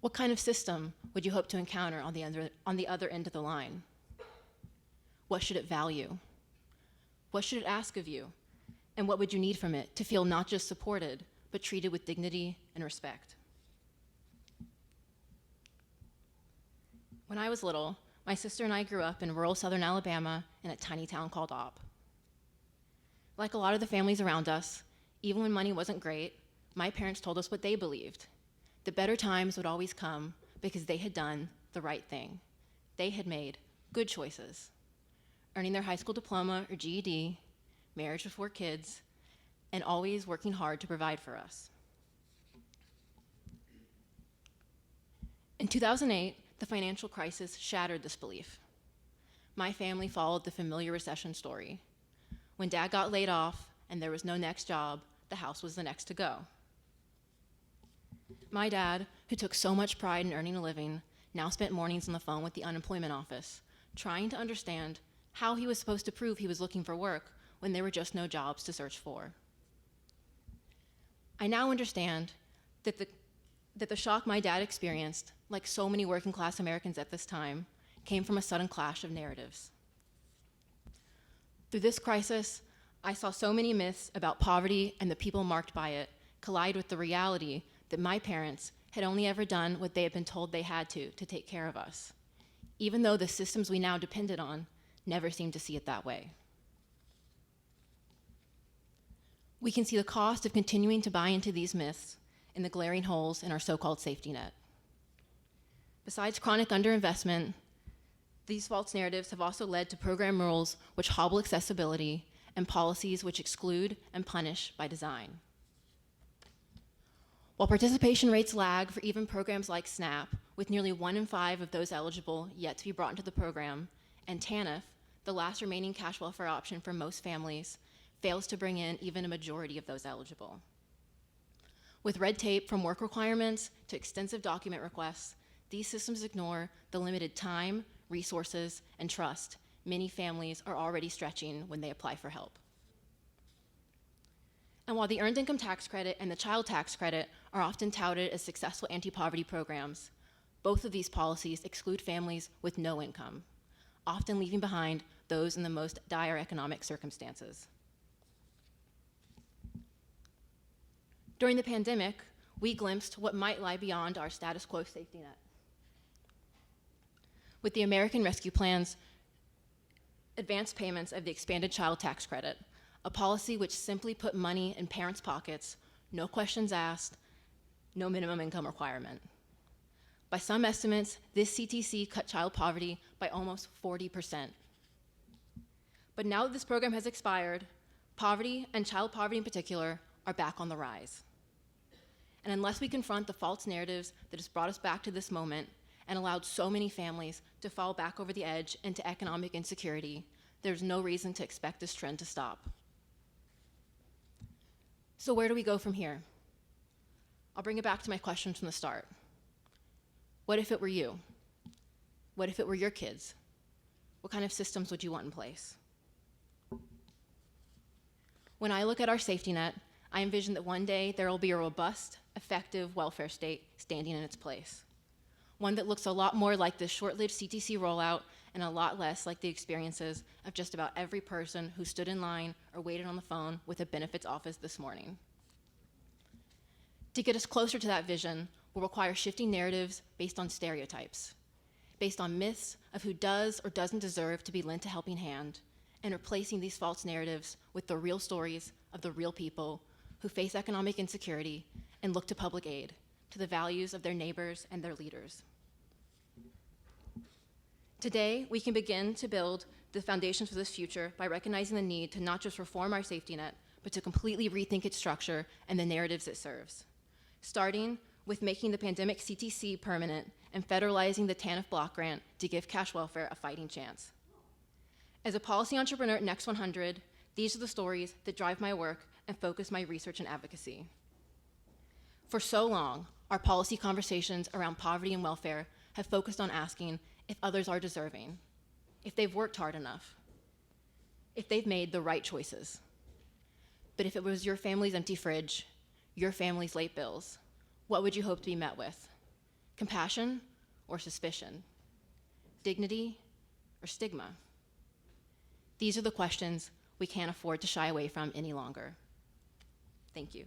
What kind of system would you hope to encounter on the other end of the line? What should it value? What should it ask of you? And what would you need from it to feel not just supported, but treated with dignity and respect? When I was little, my sister and I grew up in rural southern Alabama in a tiny town called Aub. Like a lot of the families around us, even when money wasn't great, my parents told us what they believed. The better times would always come because they had done the right thing. They had made good choices, earning their high school diploma or GED, marriage with 4 kids, and always working hard to provide for us. In 2008, the financial crisis shattered this belief. My family followed the familiar recession story. When Dad got laid off and there was no next job, the house was the next to go. My dad, who took so much pride in earning a living, now spent mornings on the phone with the unemployment office, trying to understand how he was supposed to prove he was looking for work when there were just no jobs to search for. I now understand that the shock my dad experienced, like so many working class Americans at this time, came from a sudden clash of narratives. Through this crisis, I saw so many myths about poverty and the people marked by it collide with the reality that my parents had only ever done what they had been told they had to take care of us, even though the systems we now depended on never seemed to see it that way. We can see the cost of continuing to buy into these myths in the glaring holes in our so-called safety net. Besides chronic underinvestment, these false narratives have also led to program rules which hobble accessibility and policies which exclude and punish by design. While participation rates lag for even programs like SNAP, with nearly 1 in 5 of those eligible yet to be brought into the program, and TANF, the last remaining cash welfare option for most families, fails to bring in even a majority of those eligible. With red tape from work requirements to extensive document requests, these systems ignore the limited time, resources, and trust many families are already stretching when they apply for help. And while the Earned Income Tax Credit and the Child Tax Credit are often touted as successful anti-poverty programs, both of these policies exclude families with no income, often leaving behind those in the most dire economic circumstances. During the pandemic, we glimpsed what might lie beyond our status quo safety net. With the American Rescue Plan's advanced payments of the expanded child tax credit, a policy which simply put money in parents' pockets, no questions asked, no minimum income requirement. By some estimates, this CTC cut child poverty by almost 40%. But now that this program has expired, poverty, and child poverty in particular, are back on the rise. And unless we confront the false narratives that has brought us back to this moment and allowed so many families to fall back over the edge into economic insecurity, there's no reason to expect this trend to stop. So where do we go from here? I'll bring it back to my question from the start. What if it were you? What if it were your kids? What kind of systems would you want in place? When I look at our safety net, I envision that one day there will be a robust, effective welfare state standing in its place. One that looks a lot more like this short-lived CTC rollout and a lot less like the experiences of just about every person who stood in line or waited on the phone with a benefits office this morning. To get us closer to that vision will require shifting narratives based on stereotypes, based on myths of who does or doesn't deserve to be lent a helping hand, and replacing these false narratives with the real stories of the real people who face economic insecurity and look to public aid, to the values of their neighbors and their leaders. Today, we can begin to build the foundations for this future by recognizing the need to not just reform our safety net, but to completely rethink its structure and the narratives it serves. Starting with making the pandemic CTC permanent and federalizing the TANF block grant to give cash welfare a fighting chance. As a policy entrepreneur at Next100, these are the stories that drive my work and focus my research and advocacy. For so long, our policy conversations around poverty and welfare have focused on asking if others are deserving, if they've worked hard enough, if they've made the right choices. But if it was your family's empty fridge, your family's late bills, what would you hope to be met with? Compassion or suspicion? Dignity or stigma? These are the questions we can't afford to shy away from any longer. Thank you.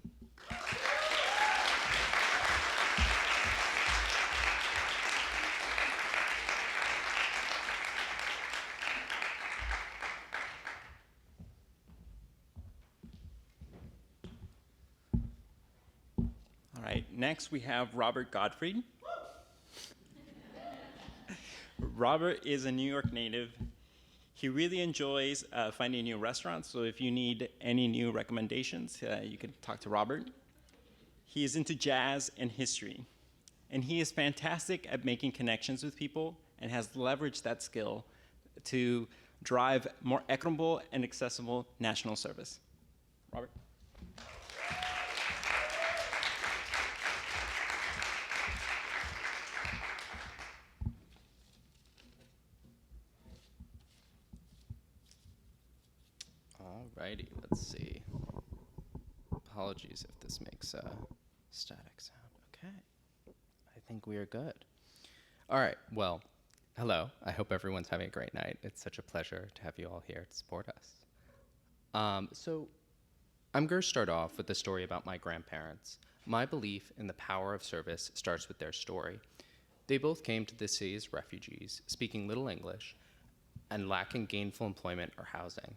All right, next we have Robert Gottfried. Robert is a New York native. He really enjoys finding new restaurants, so if you need any new recommendations, you can talk to Robert. He is into jazz and history, and he is fantastic at making connections with people and has leveraged that skill to drive more equitable and accessible national service. Robert? Alrighty, let's see. Apologies if this makes a static sound. Okay, I think we are good. All right, well, hello. I hope everyone's having a great night. It's such a pleasure to have you all here to support us. So I'm going to start off with a story about my grandparents. My belief in the power of service starts with their story. They both came to the city as refugees, speaking little English and lacking gainful employment or housing.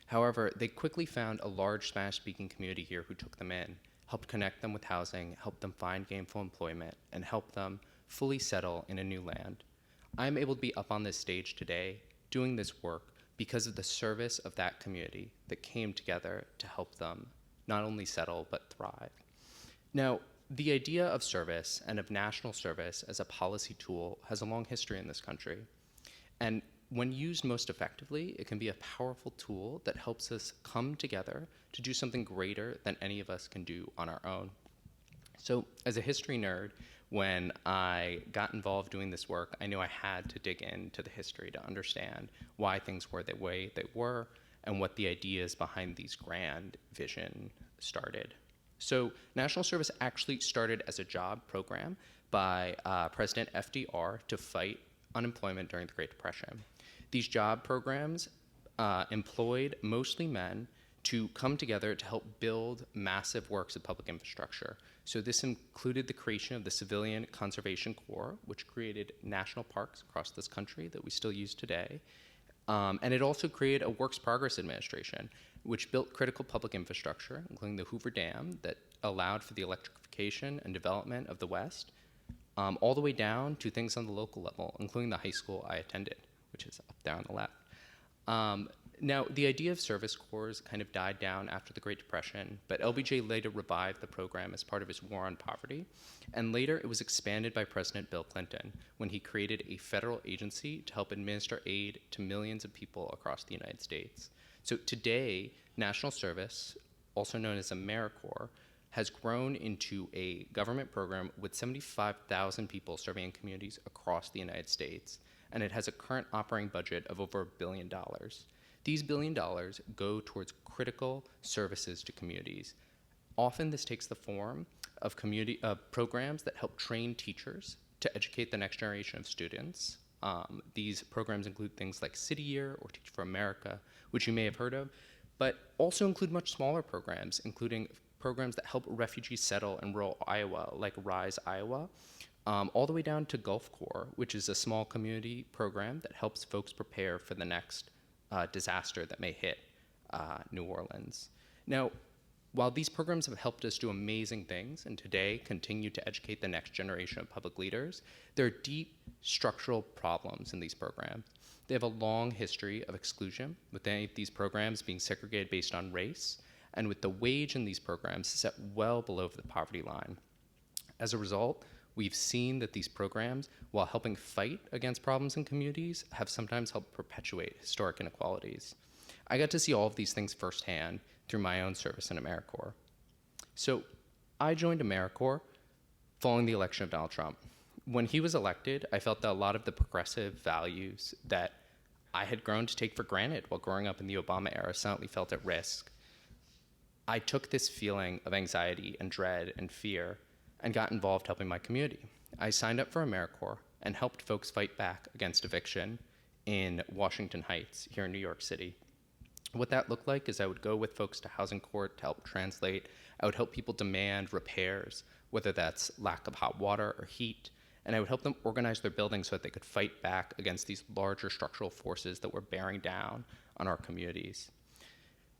However, they quickly found a large Spanish-speaking community here who took them in, helped connect them with housing, helped them find gainful employment, and helped them fully settle in a new land. I'm able to be up on this stage today doing this work because of the service of that community that came together to help them not only settle, but thrive. Now, the idea of service and of national service as a policy tool has a long history in this country. And when used most effectively, it can be a powerful tool that helps us come together to do something greater than any of us can do on our own. So as a history nerd, when I got involved doing this work, I knew I had to dig into the history to understand why things were the way they were and what the ideas behind these grand vision started. So national service actually started as a job program by President FDR to fight unemployment during the Great Depression. These job programs employed mostly men to come together to help build massive works of public infrastructure. So this included the creation of the Civilian Conservation Corps, which created national parks across this country that we still use today. And it also created a Works Progress Administration, which built critical public infrastructure, including the Hoover Dam, that allowed for the electrification and development of the West, all the way down to things on the local level, including the high school I attended, which is up there on the left. Now, the idea of service corps kind of died down after the Great Depression, but LBJ later revived the program as part of his war on poverty, and later it was expanded by President Bill Clinton when he created a federal agency to help administer aid to millions of people across the United States. So today, national service, also known as AmeriCorps, has grown into a government program with 75,000 people serving in communities across the United States, and it has a current operating budget of over $1 billion. These $1 billion go towards critical services to communities. Often this takes the form of programs that help train teachers to educate the next generation of students. These programs include things like City Year or Teach for America, which you may have heard of, but also include much smaller programs, including programs that help refugees settle in rural Iowa, like RISE Iowa, all the way down to Gulf Corps, which is a small community program that helps folks prepare for the next disaster that may hit New Orleans. Now, while these programs have helped us do amazing things and today continue to educate the next generation of public leaders, there are deep structural problems in these programs. They have a long history of exclusion, with any of these programs being segregated based on race, and with the wage in these programs set well below the poverty line. As a result, we've seen that these programs, while helping fight against problems in communities, have sometimes helped perpetuate historic inequalities. I got to see all of these things firsthand through my own service in AmeriCorps. So I joined AmeriCorps following the election of Donald Trump. When he was elected, I felt that a lot of the progressive values that I had grown to take for granted while growing up in the Obama era suddenly felt at risk. I took this feeling of anxiety and dread and fear and got involved helping my community. I signed up for AmeriCorps and helped folks fight back against eviction in Washington Heights here in New York City. What that looked like is I would go with folks to housing court to help translate. I would help people demand repairs, whether that's lack of hot water or heat, and I would help them organize their buildings so that they could fight back against these larger structural forces that were bearing down on our communities.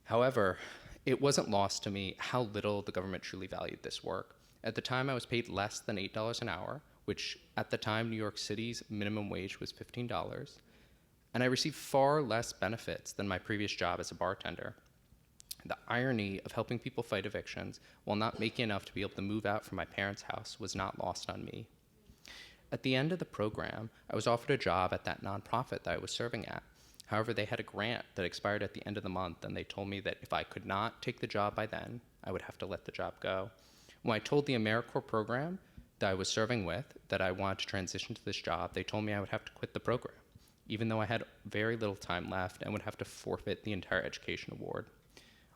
However, it wasn't lost to me how little the government truly valued this work. At the time, I was paid less than $8 an hour, which at the time, New York City's minimum wage was $15, and I received far less benefits than my previous job as a bartender. The irony of helping people fight evictions while not making enough to be able to move out from my parents' house was not lost on me. At the end of the program, I was offered a job at that nonprofit that I was serving at. However, they had a grant that expired at the end of the month, and they told me that if I could not take the job by then, I would have to let the job go. When I told the AmeriCorps program that I was serving with that I wanted to transition to this job, they told me I would have to quit the program, even though I had very little time left and would have to forfeit the entire education award.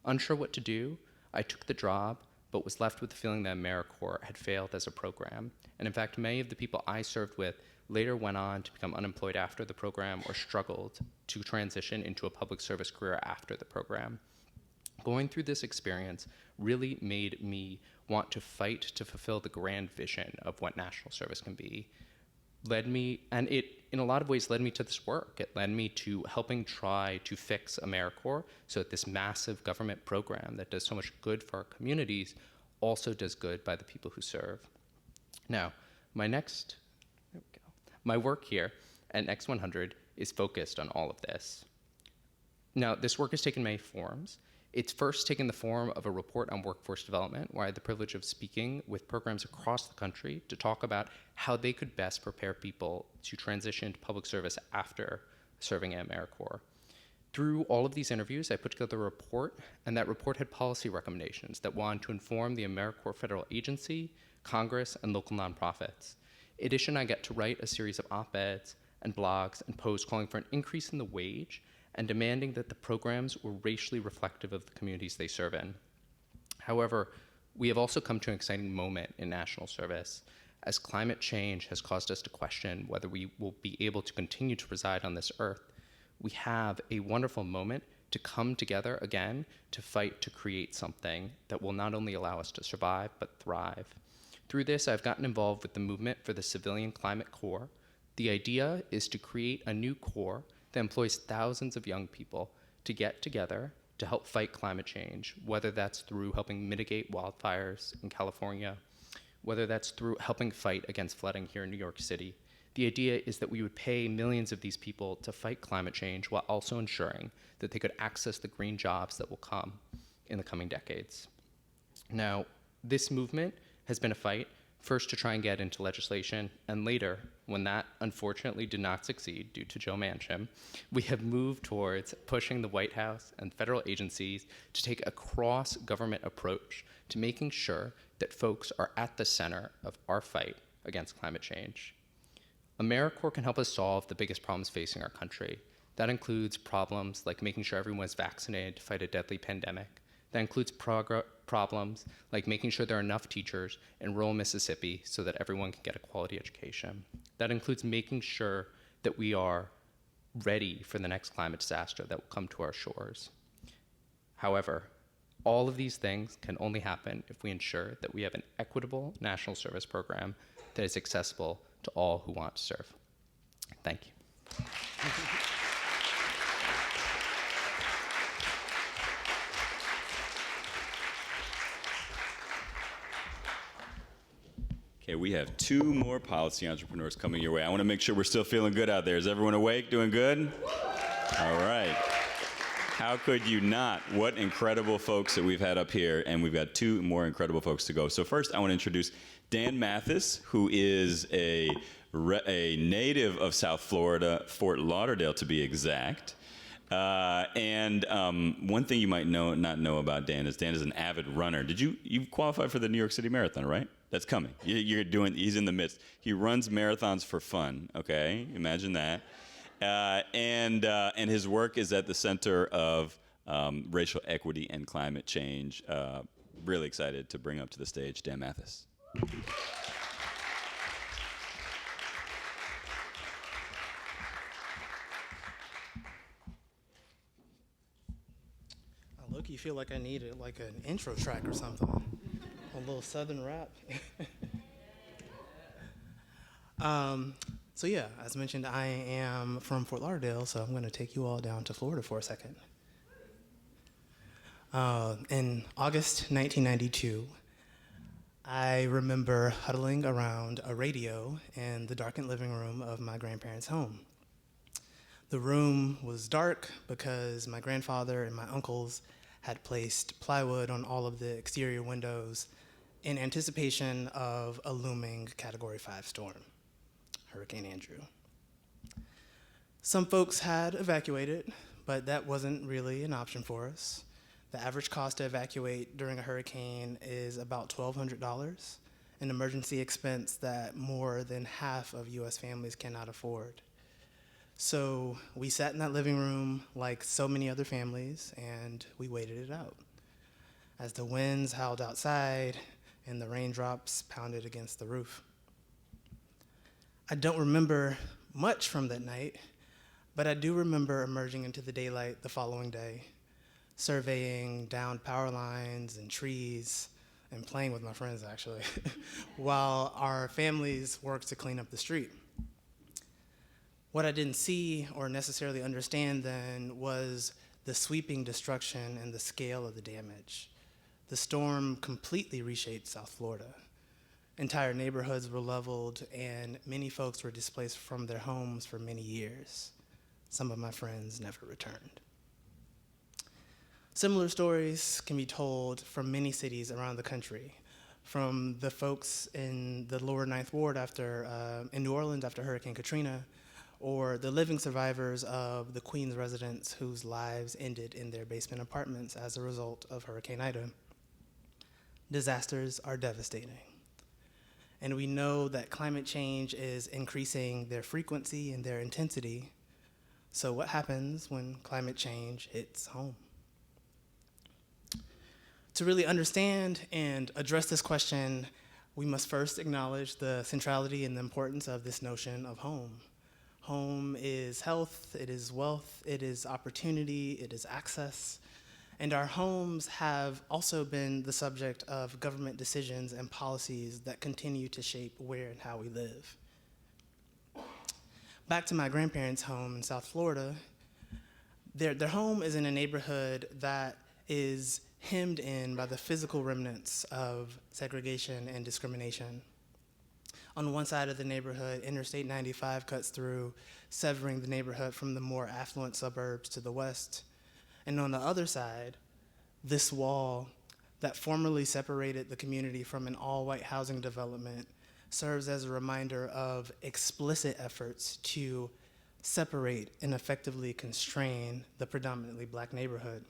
Unsure what to do, I took the job, but was left with the feeling that AmeriCorps had failed as a program. And in fact, many of the people I served with later went on to become unemployed after the program or struggled to transition into a public service career after the program. Going through this experience really made me want to fight to fulfill the grand vision of what national service can be. It, in a lot of ways, led me to this work. It led me to helping try to fix AmeriCorps so that this massive government program that does so much good for our communities also does good by the people who serve. Now, my work here at Next100 is focused on all of this. Now, this work has taken many forms. It's first taken the form of a report on workforce development, where I had the privilege of speaking with programs across the country to talk about how they could best prepare people to transition to public service after serving at AmeriCorps. Through all of these interviews, I put together a report, and that report had policy recommendations that wanted to inform the AmeriCorps federal agency, Congress, and local nonprofits. In addition, I got to write a series of op-eds and blogs and posts calling for an increase in the wage and demanding that the programs were racially reflective of the communities they serve in. However, we have also come to an exciting moment in national service, as climate change has caused us to question whether we will be able to continue to reside on this earth. We have a wonderful moment to come together again to fight to create something that will not only allow us to survive, but thrive. Through this, I've gotten involved with the movement for the Civilian Climate Corps. The idea is to create a new corps that employs thousands of young people to get together to help fight climate change, whether that's through helping mitigate wildfires in California, whether that's through helping fight against flooding here in New York City. The idea is that we would pay millions of these people to fight climate change while also ensuring that they could access the green jobs that will come in the coming decades. Now, this movement has been a fight, first to try and get into legislation, and later, when that unfortunately did not succeed due to Joe Manchin, we have moved towards pushing the White House and federal agencies to take a cross-government approach to making sure that folks are at the center of our fight against climate change. AmeriCorps can help us solve the biggest problems facing our country. That includes problems like making sure everyone is vaccinated to fight a deadly pandemic. That includes problems like making sure there are enough teachers in rural Mississippi so that everyone can get a quality education. That includes making sure that we are ready for the next climate disaster that will come to our shores. However, all of these things can only happen if we ensure that we have an equitable national service program that is accessible to all who want to serve. Thank you. Okay, we have two more policy entrepreneurs coming your way. I want to make sure we're still feeling good out there. Is everyone awake, doing good? All right. How could you not? What incredible folks that we've had up here, and we've got two more incredible folks to go. So first, I want to introduce Dan Mathis, who is a native of South Florida, Fort Lauderdale to be exact. One thing you might not know about Dan is an avid runner. You qualified for the New York City Marathon, right? That's coming. He's in the midst. He runs marathons for fun, okay? Imagine that. And his work is at the center of racial equity and climate change. Really excited to bring up to the stage Dan Mathis. Look, you feel like I needed like an intro track or something. A little southern rap. So yeah, as mentioned, I am from Fort Lauderdale, so I'm going to take you all down to Florida for a second. In August 1992, I remember huddling around a radio in the darkened living room of my grandparents' home. The room was dark because my grandfather and my uncles had placed plywood on all of the exterior windows in anticipation of a looming Category 5 storm. Hurricane Andrew. Some folks had evacuated, but that wasn't really an option for us. The average cost to evacuate during a hurricane is about $1,200, an emergency expense that more than half of US families cannot afford. So we sat in that living room like so many other families, and we waited it out as the winds howled outside and the raindrops pounded against the roof. I don't remember much from that night, but I do remember emerging into the daylight the following day, surveying downed power lines and trees, and playing with my friends, actually, while our families worked to clean up the street. What I didn't see or necessarily understand then was the sweeping destruction and the scale of the damage. The storm completely reshaped South Florida. Entire neighborhoods were leveled, and many folks were displaced from their homes for many years. Some of my friends never returned. Similar stories can be told from many cities around the country, from the folks in the lower Ninth Ward in New Orleans after Hurricane Katrina, or the living survivors of the Queens residents whose lives ended in their basement apartments as a result of Hurricane Ida. Disasters are devastating. And we know that climate change is increasing their frequency and their intensity. So what happens when climate change hits home? To really understand and address this question, we must first acknowledge the centrality and the importance of this notion of home. Home is health, it is wealth, it is opportunity, it is access. And our homes have also been the subject of government decisions and policies that continue to shape where and how we live. Back to my grandparents' home in South Florida, their home is in a neighborhood that is hemmed in by the physical remnants of segregation and discrimination. On one side of the neighborhood, Interstate 95 cuts through, severing the neighborhood from the more affluent suburbs to the west. And on the other side, this wall that formerly separated the community from an all-white housing development serves as a reminder of explicit efforts to separate and effectively constrain the predominantly black neighborhood.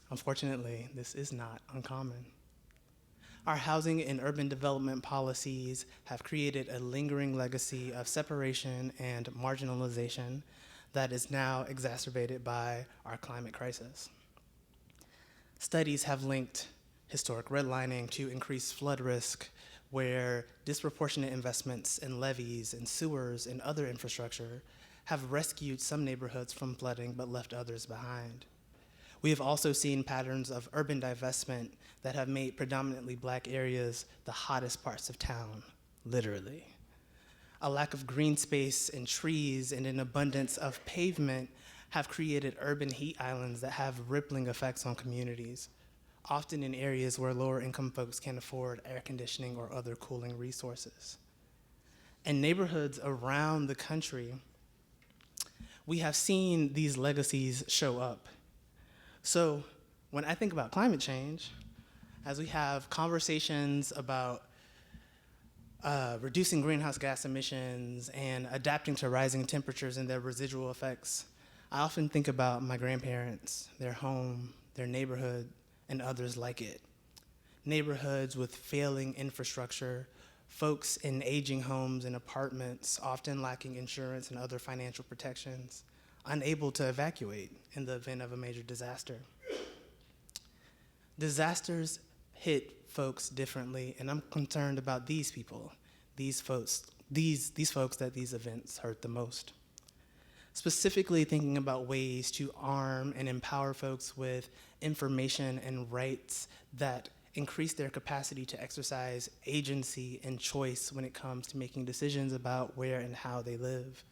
Unfortunately, this is not uncommon. Our housing and urban development policies have created a lingering legacy of separation and marginalization that is now exacerbated by our climate crisis. Studies have linked historic redlining to increased flood risk, where disproportionate investments in levees and sewers and other infrastructure have rescued some neighborhoods from flooding but left others behind. We have also seen patterns of urban divestment that have made predominantly black areas the hottest parts of town, literally. A lack of green space and trees and an abundance of pavement have created urban heat islands that have rippling effects on communities, often in areas where lower income folks can't afford air conditioning or other cooling resources. In neighborhoods around the country, we have seen these legacies show up. So when I think about climate change, as we have conversations about reducing greenhouse gas emissions and adapting to rising temperatures and their residual effects, I often think about my grandparents, their home, their neighborhood, and others like it. Neighborhoods with failing infrastructure, folks in aging homes and apartments, often lacking insurance and other financial protections, unable to evacuate in the event of a major disaster. Disasters hit folks differently, and I'm concerned about these people, these folks that these events hurt the most. Specifically thinking about ways to arm and empower folks with information and rights that increase their capacity to exercise agency and choice when it comes to making decisions about where and how they live.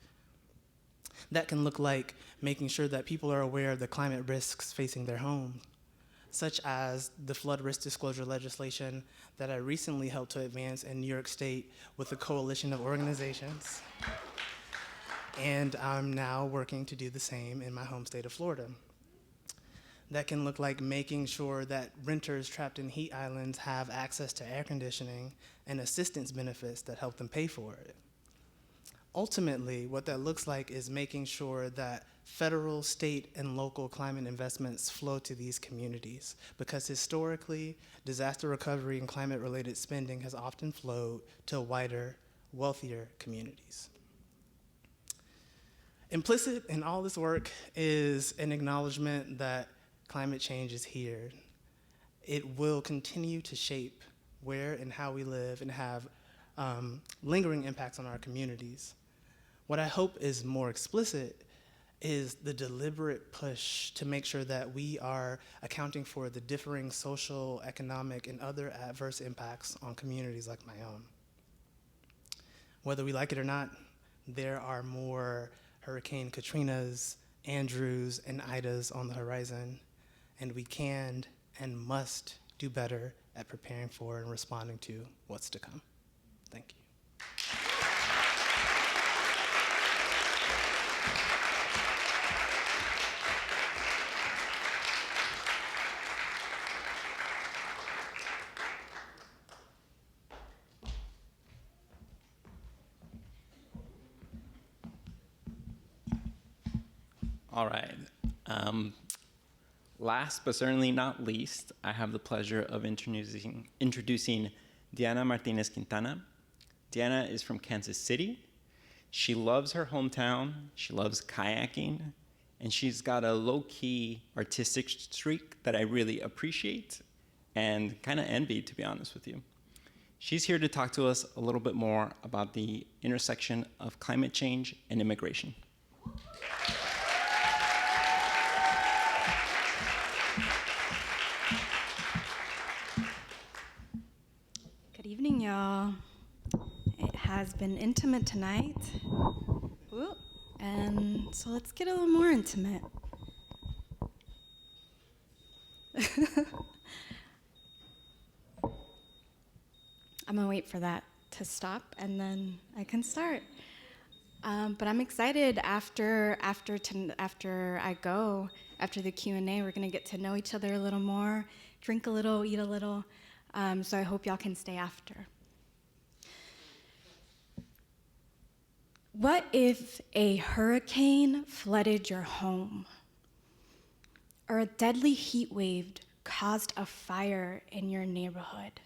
That can look like making sure that people are aware of the climate risks facing their home, such as the flood risk disclosure legislation that I recently helped to advance in New York State with a coalition of organizations. And I'm now working to do the same in my home state of Florida. That can look like making sure that renters trapped in heat islands have access to air conditioning and assistance benefits that help them pay for it. Ultimately, what that looks like is making sure that federal, state, and local climate investments flow to these communities, because historically, disaster recovery and climate-related spending has often flowed to wider, wealthier communities. Implicit in all this work is an acknowledgement that climate change is here. It will continue to shape where and how we live and have lingering impacts on our communities. What I hope is more explicit is the deliberate push to make sure that we are accounting for the differing social, economic, and other adverse impacts on communities like my own. Whether we like it or not, there are more Hurricane Katrinas, Andrews, and Idas on the horizon, and we can and must do better at preparing for and responding to what's to come. Thank you. All right. Last but certainly not least, I have the pleasure of introducing Diana Martinez Quintana. Diana is from Kansas City. She loves her hometown, she loves kayaking, and she's got a low-key artistic streak that I really appreciate and kind of envy, to be honest with you. She's here to talk to us a little bit more about the intersection of climate change and immigration. Good evening, y'all. It has been intimate tonight. Ooh, and so let's get a little more intimate. I'm gonna wait for that to stop and then I can start. But I'm excited after the Q&A, we're gonna get to know each other a little more, drink a little, eat a little. So I hope y'all can stay after. What if a hurricane flooded your home? Or a deadly heat wave caused a fire in your neighborhood?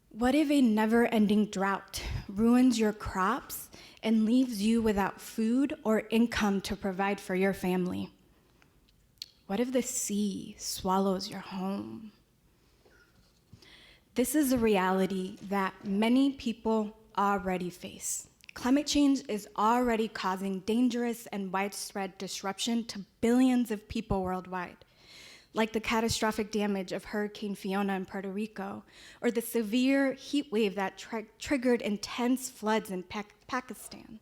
What if a never-ending drought ruins your crops and leaves you without food or income to provide for your family? What if the sea swallows your home? This is a reality that many people already face. Climate change is already causing dangerous and widespread disruption to billions of people worldwide, like the catastrophic damage of Hurricane Fiona in Puerto Rico, or the severe heat wave that triggered intense floods in Pakistan.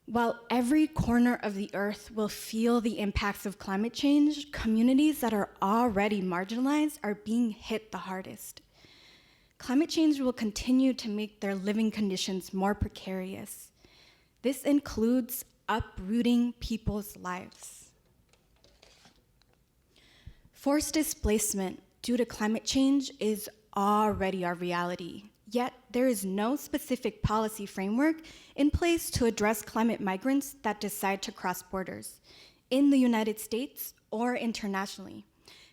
While every corner of the earth will feel the impacts of climate change, communities that are already marginalized are being hit the hardest. Climate change will continue to make their living conditions more precarious. This includes uprooting people's lives. Forced displacement due to climate change is already our reality, yet there is no specific policy framework in place to address climate migrants that decide to cross borders, in the United States or internationally.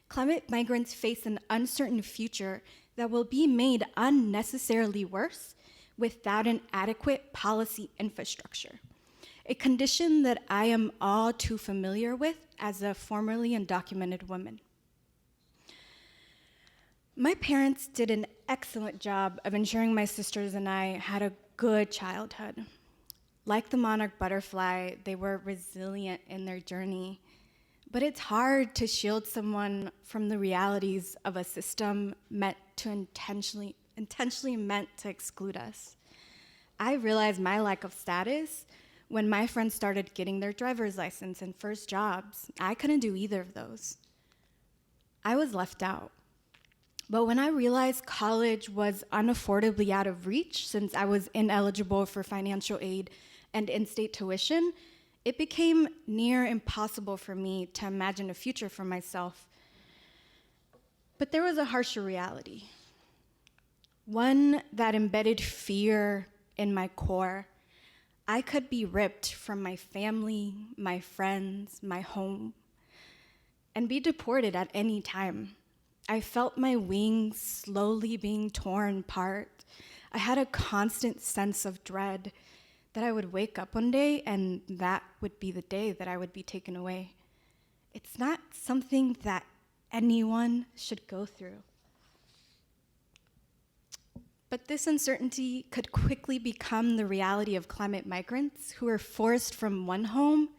Climate migrants face an uncertain future that will be made unnecessarily worse without an adequate policy infrastructure, a condition that I am all too familiar with as a formerly undocumented woman. My parents did an excellent job of ensuring my sisters and I had a good childhood. Like the monarch butterfly, they were resilient in their journey. But it's hard to shield someone from the realities of a system meant to intentionally meant to exclude us. I realized my lack of status when my friends started getting their driver's license and first jobs. I couldn't do either of those. I was left out. But when I realized college was unaffordably out of reach since I was ineligible for financial aid and in-state tuition, it became near impossible for me to imagine a future for myself. But there was a harsher reality, one that embedded fear in my core. I could be ripped from my family, my friends, my home, and be deported at any time. I felt my wings slowly being torn apart. I had a constant sense of dread that I would wake up one day and that would be the day that I would be taken away. It's not something that anyone should go through. But this uncertainty could quickly become the reality of climate migrants who are forced from one home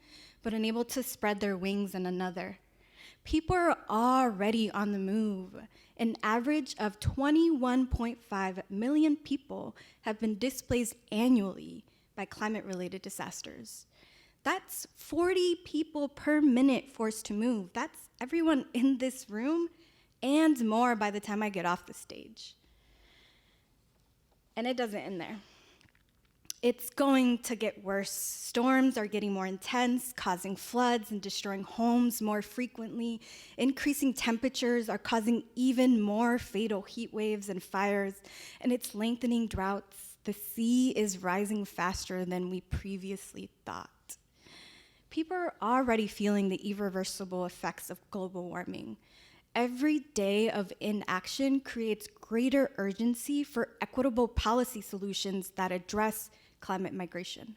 but unable to spread their wings in another. People are already on the move. An average of 21.5 million people have been displaced annually by climate-related disasters. That's 40 people per minute forced to move. That's everyone in this room and more by the time I get off the stage. And it doesn't end there. It's going to get worse. Storms are getting more intense, causing floods and destroying homes more frequently. Increasing temperatures are causing even more fatal heat waves and fires, and it's lengthening droughts. The sea is rising faster than we previously thought. People are already feeling the irreversible effects of global warming. Every day of inaction creates greater urgency for equitable policy solutions that address climate migration.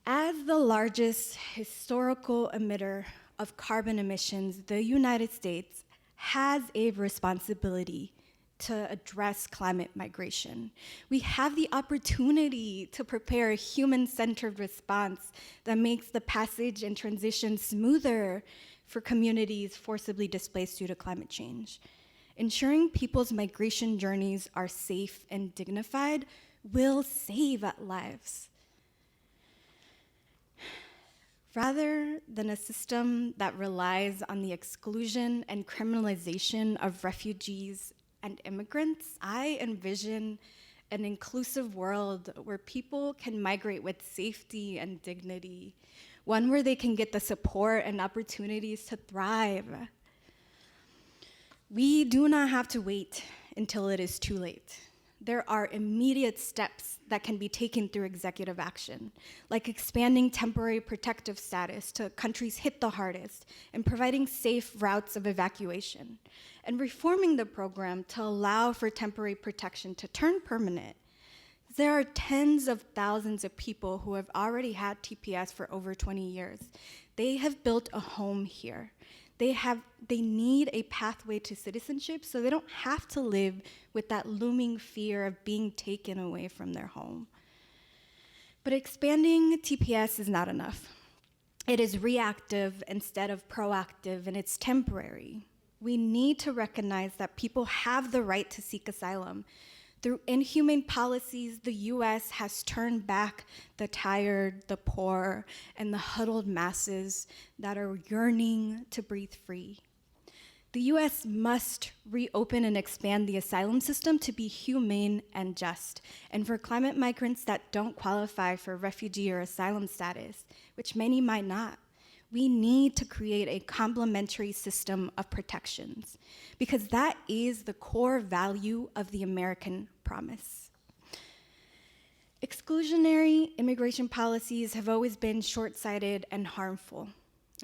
As the largest historical emitter of carbon emissions, the United States has a responsibility to address climate migration. We have the opportunity to prepare a human-centered response that makes the passage and transition smoother for communities forcibly displaced due to climate change. Ensuring people's migration journeys are safe and dignified will save lives. Rather than a system that relies on the exclusion and criminalization of refugees and immigrants, I envision an inclusive world where people can migrate with safety and dignity, one where they can get the support and opportunities to thrive. We do not have to wait until it is too late. There are immediate steps that can be taken through executive action, like expanding temporary protective status to countries hit the hardest and providing safe routes of evacuation, and reforming the program to allow for temporary protection to turn permanent. There are tens of thousands of people who have already had TPS for over 20 years. They have built a home here. They need a pathway to citizenship so they don't have to live with that looming fear of being taken away from their home. But expanding TPS is not enough. It is reactive instead of proactive, and it's temporary. We need to recognize that people have the right to seek asylum. Through inhumane policies, the US has turned back the tired, the poor, and the huddled masses that are yearning to breathe free. The US must reopen and expand the asylum system to be humane and just, and for climate migrants that don't qualify for refugee or asylum status, which many might not. We need to create a complementary system of protections because that is the core value of the American promise. Exclusionary immigration policies have always been short-sighted and harmful,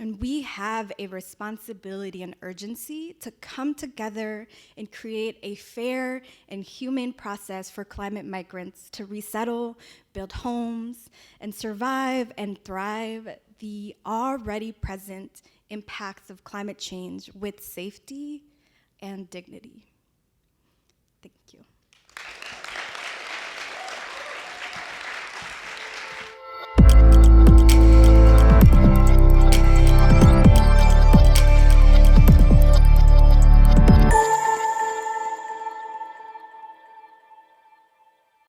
and we have a responsibility and urgency to come together and create a fair and humane process for climate migrants to resettle, build homes, and survive and thrive the already present impacts of climate change with safety and dignity.